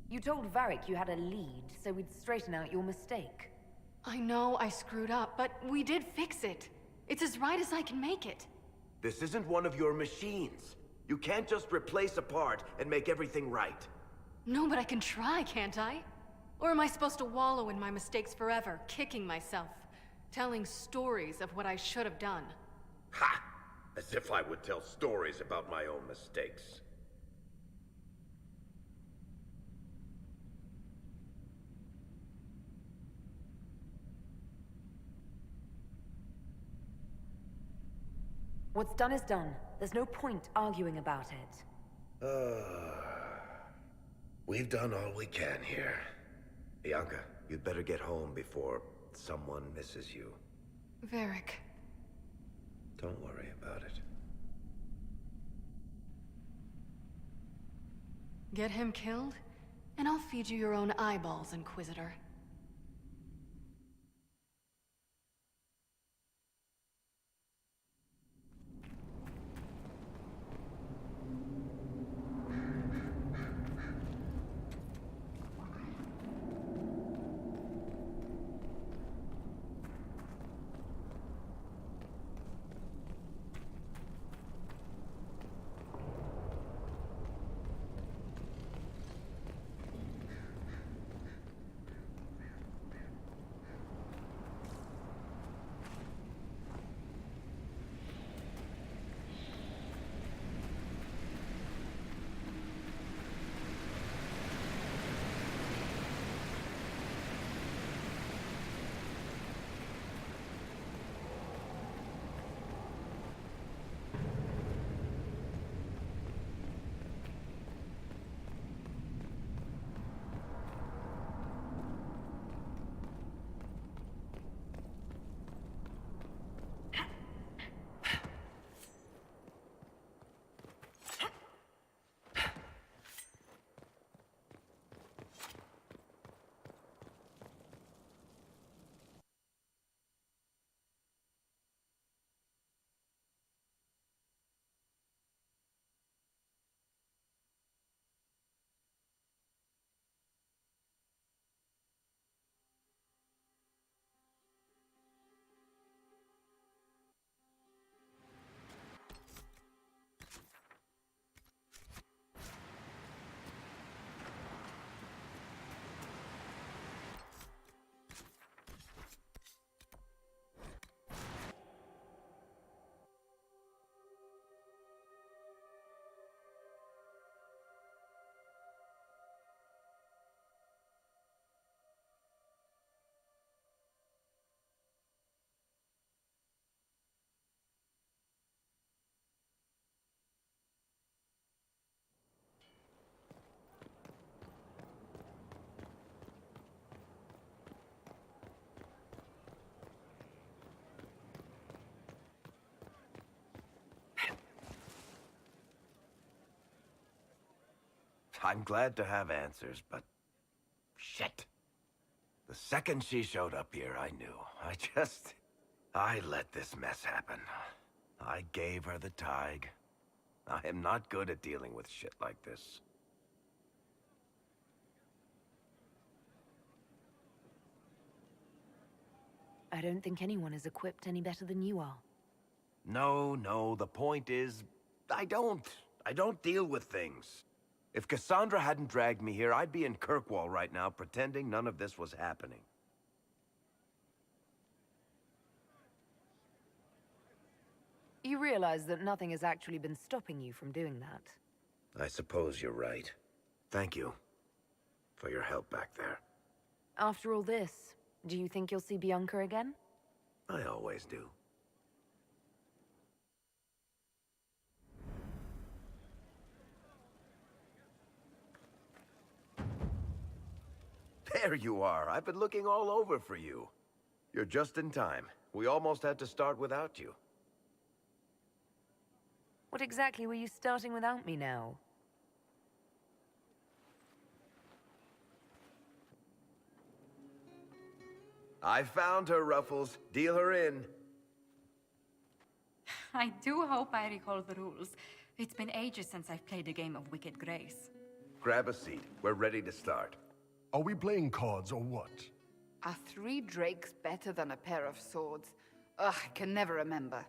C: You told Varric you had a lead, so we'd straighten out your mistake.
K: I know I screwed up, but we did fix it. It's as right as I can make it.
J: This isn't one of your machines. You can't just replace a part and make everything right.
K: No, but I can try, can't I? Or am I supposed to wallow in my mistakes forever, kicking myself, telling stories of what I should have done?
J: Ha! As if I would tell stories about my own mistakes.
C: What's done is done. There's no point arguing about it.
J: We've done all we can here. Bianca, you'd better get home before someone misses you.
K: Varric.
J: Don't worry about it.
K: Get him killed, and I'll feed you your own eyeballs, Inquisitor.
J: I'm glad to have answers, but... shit. The second she showed up here, I knew. I let this mess happen. I gave her the Tig. I am not good at dealing with shit like this.
C: I don't think anyone is equipped any better than you are.
J: No, the point is, I don't deal with things. If Cassandra hadn't dragged me here, I'd be in Kirkwall right now pretending none of this was happening.
C: You realize that nothing has actually been stopping you from doing that.
J: I suppose you're right. Thank you for your help back there.
C: After all this, do you think you'll see Bianca again?
J: I always do. There you are. I've been looking all over for you. You're just in time. We almost had to start without you.
C: What exactly were you starting without me now?
J: I found her, Ruffles. Deal her in.
Q: I do hope I recall the rules. It's been ages since I've played a game of Wicked Grace.
J: Grab a seat. We're ready to start.
B: Are we playing cards or what?
D: Are 3 drakes better than a pair of swords? Ugh, I can never remember.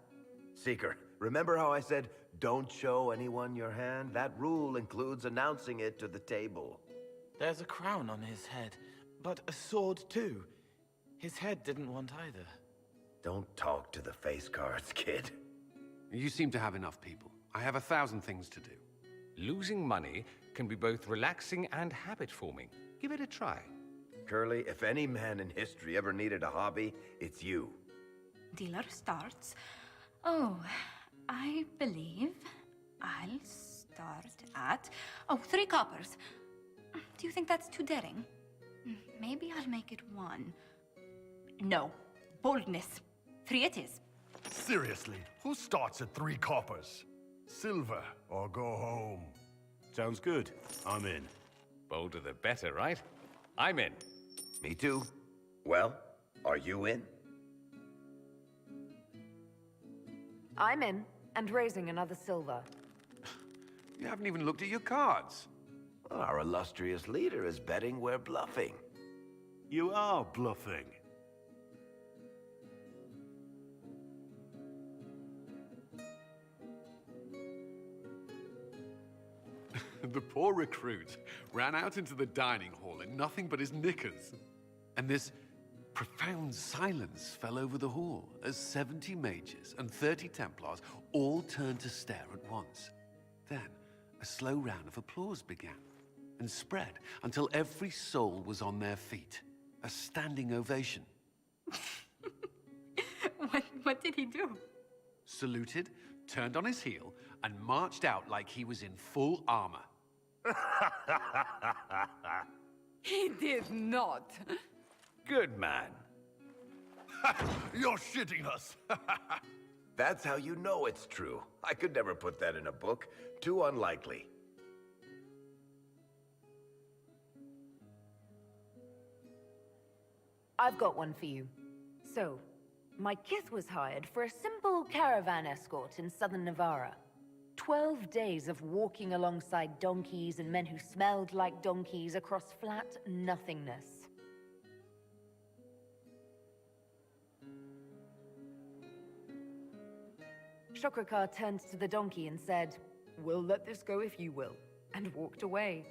J: Seeker, remember how I said, don't show anyone your hand? That rule includes announcing it to the table.
R: There's a crown on his head, but a sword too. His head didn't want either.
J: Don't talk to the face cards, kid.
N: You seem to have enough people. I have 1,000 things to do.
S: Losing money can be both relaxing and habit-forming. Give it a try.
J: Curly, if any man in history ever needed a hobby, it's you.
Q: Dealer starts. Oh, I believe I'll start at... Oh, 3 coppers. Do you think that's too daring? Maybe I'll make it 1. No. Boldness. 3 it is.
B: Seriously, who starts at 3 coppers? Silver or go home?
S: Sounds good. I'm in. Bolder the better, right? I'm in.
J: Me too. Well, are you in?
C: I'm in, and raising another silver.
N: You haven't even looked at your cards.
J: Our illustrious leader is betting we're bluffing.
L: You are bluffing.
N: The poor recruit ran out into the dining hall in nothing but his knickers. And this profound silence fell over the hall as 70 mages and 30 Templars all turned to stare at once. Then, a slow round of applause began and spread until every soul was on their feet. A standing ovation.
Q: What did he do?
N: Saluted, turned on his heel, and marched out like he was in full armor.
D: He did not.
J: Good man.
B: You're shitting us.
J: That's how you know it's true. I could never put that in a book. Too unlikely.
C: I've got one for you. So, my kith was hired for a simple caravan escort in southern Navarra. 12 days of walking alongside donkeys and men who smelled like donkeys across flat nothingness. Shokrakar turned to the donkey and said, "We'll let this go if you will," and walked away.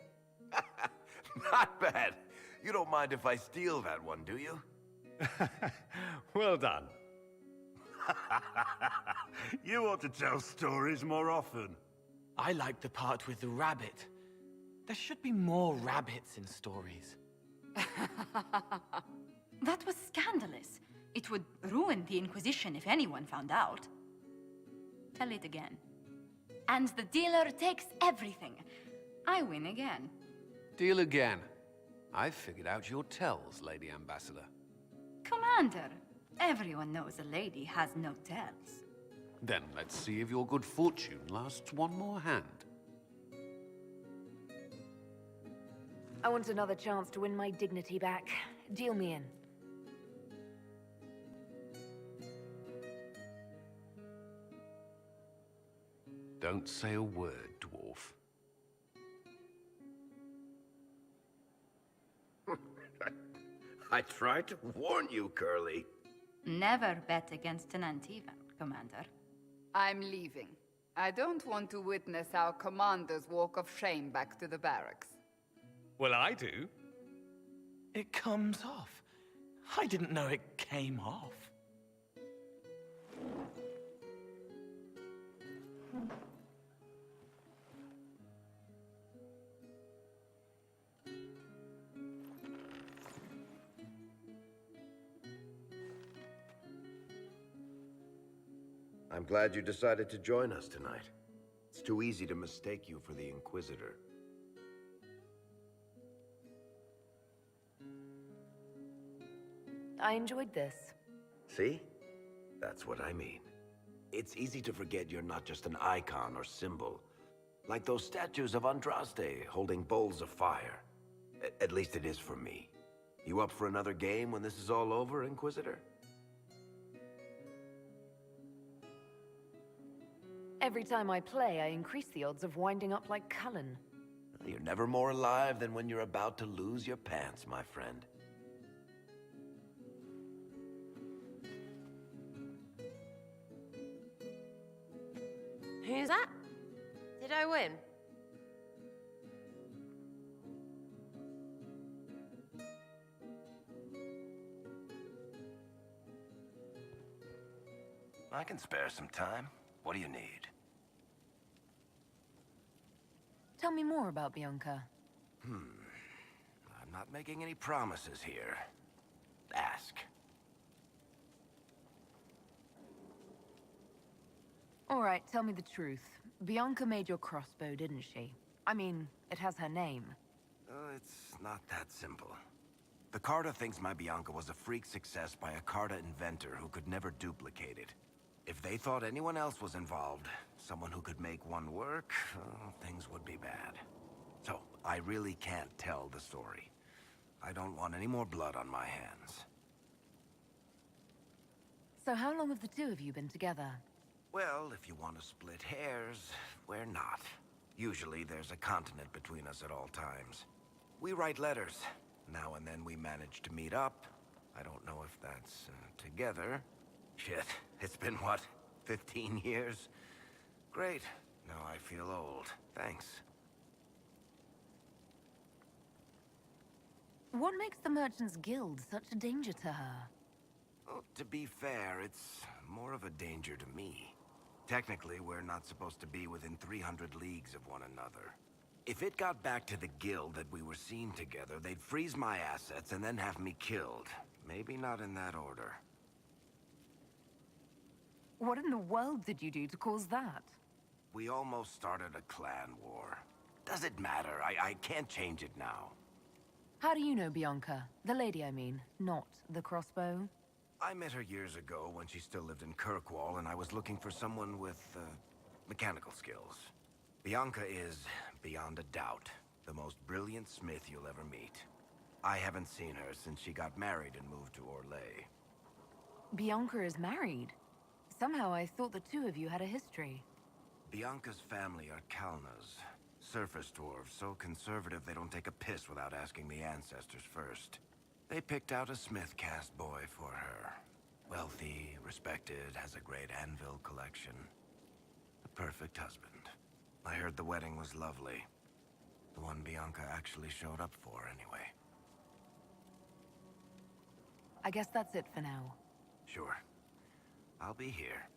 J: Not bad. You don't mind if I steal that one, do you?
L: Well done. You ought to tell stories more often.
R: I like the part with the rabbit. There should be more rabbits in stories.
Q: That was scandalous. It would ruin the Inquisition if anyone found out. Tell it again. And the dealer takes everything. I win again.
N: Deal again. I've figured out your tells, Lady Ambassador.
Q: Commander, everyone knows a lady has no tells.
N: Then let's see if your good fortune lasts one more hand.
C: I want another chance to win my dignity back. Deal me in.
N: Don't say a word, dwarf.
J: I tried to warn you, Curly.
O: Never bet against an Antivan, Commander.
D: I'm leaving. I don't want to witness our commander's walk of shame back to the barracks.
S: Well, I do.
R: It comes off. I didn't know it came off.
J: I'm glad you decided to join us tonight. It's too easy to mistake you for the Inquisitor.
C: I enjoyed this.
J: See? That's what I mean. It's easy to forget you're not just an icon or symbol. Like those statues of Andraste holding bowls of fire. At least it is for me. You up for another game when this is all over, Inquisitor?
C: Every time I play, I increase the odds of winding up like Cullen.
J: You're never more alive than when you're about to lose your pants, my friend.
T: Who's that? Did I win?
J: I can spare some time. What do you need?
C: Tell me more about Bianca.
J: I'm not making any promises here. Ask.
C: All right, tell me the truth. Bianca made your crossbow, didn't she? I mean, it has her name.
J: It's not that simple. The Carta thinks my Bianca was a freak success by a Carta inventor who could never duplicate it. If they thought anyone else was involved, someone who could make one work, things would be bad. So, I really can't tell the story. I don't want any more blood on my hands.
C: So how long have the two of you been together?
J: Well, if you want to split hairs, we're not. Usually there's a continent between us at all times. We write letters. Now and then we manage to meet up. I don't know if that's together. Shit, it's been what, 15 years? Great. Now I feel old. Thanks.
C: What makes the Merchants Guild such a danger to her?
J: Well, to be fair, it's more of a danger to me. Technically, we're not supposed to be within 300 leagues of one another. If it got back to the guild that we were seen together, they'd freeze my assets and then have me killed. Maybe not in that order.
C: What in the world did you do to cause that?
J: We almost started a clan war. Does it matter? I can't change it now.
C: How do you know Bianca? The lady, I mean, not the crossbow.
J: I met her years ago when she still lived in Kirkwall, and I was looking for someone with, mechanical skills. Bianca is, beyond a doubt, the most brilliant smith you'll ever meet. I haven't seen her since she got married and moved to Orlais.
C: Bianca is married. Somehow I thought the two of you had a history.
J: Bianca's family are Kalnas. Surface dwarves, so conservative they don't take a piss without asking the ancestors first. They picked out a smith caste boy for her. Wealthy, respected, has a great anvil collection. The perfect husband. I heard the wedding was lovely. The one Bianca actually showed up for, anyway.
C: I guess that's it for now.
J: Sure. I'll be here.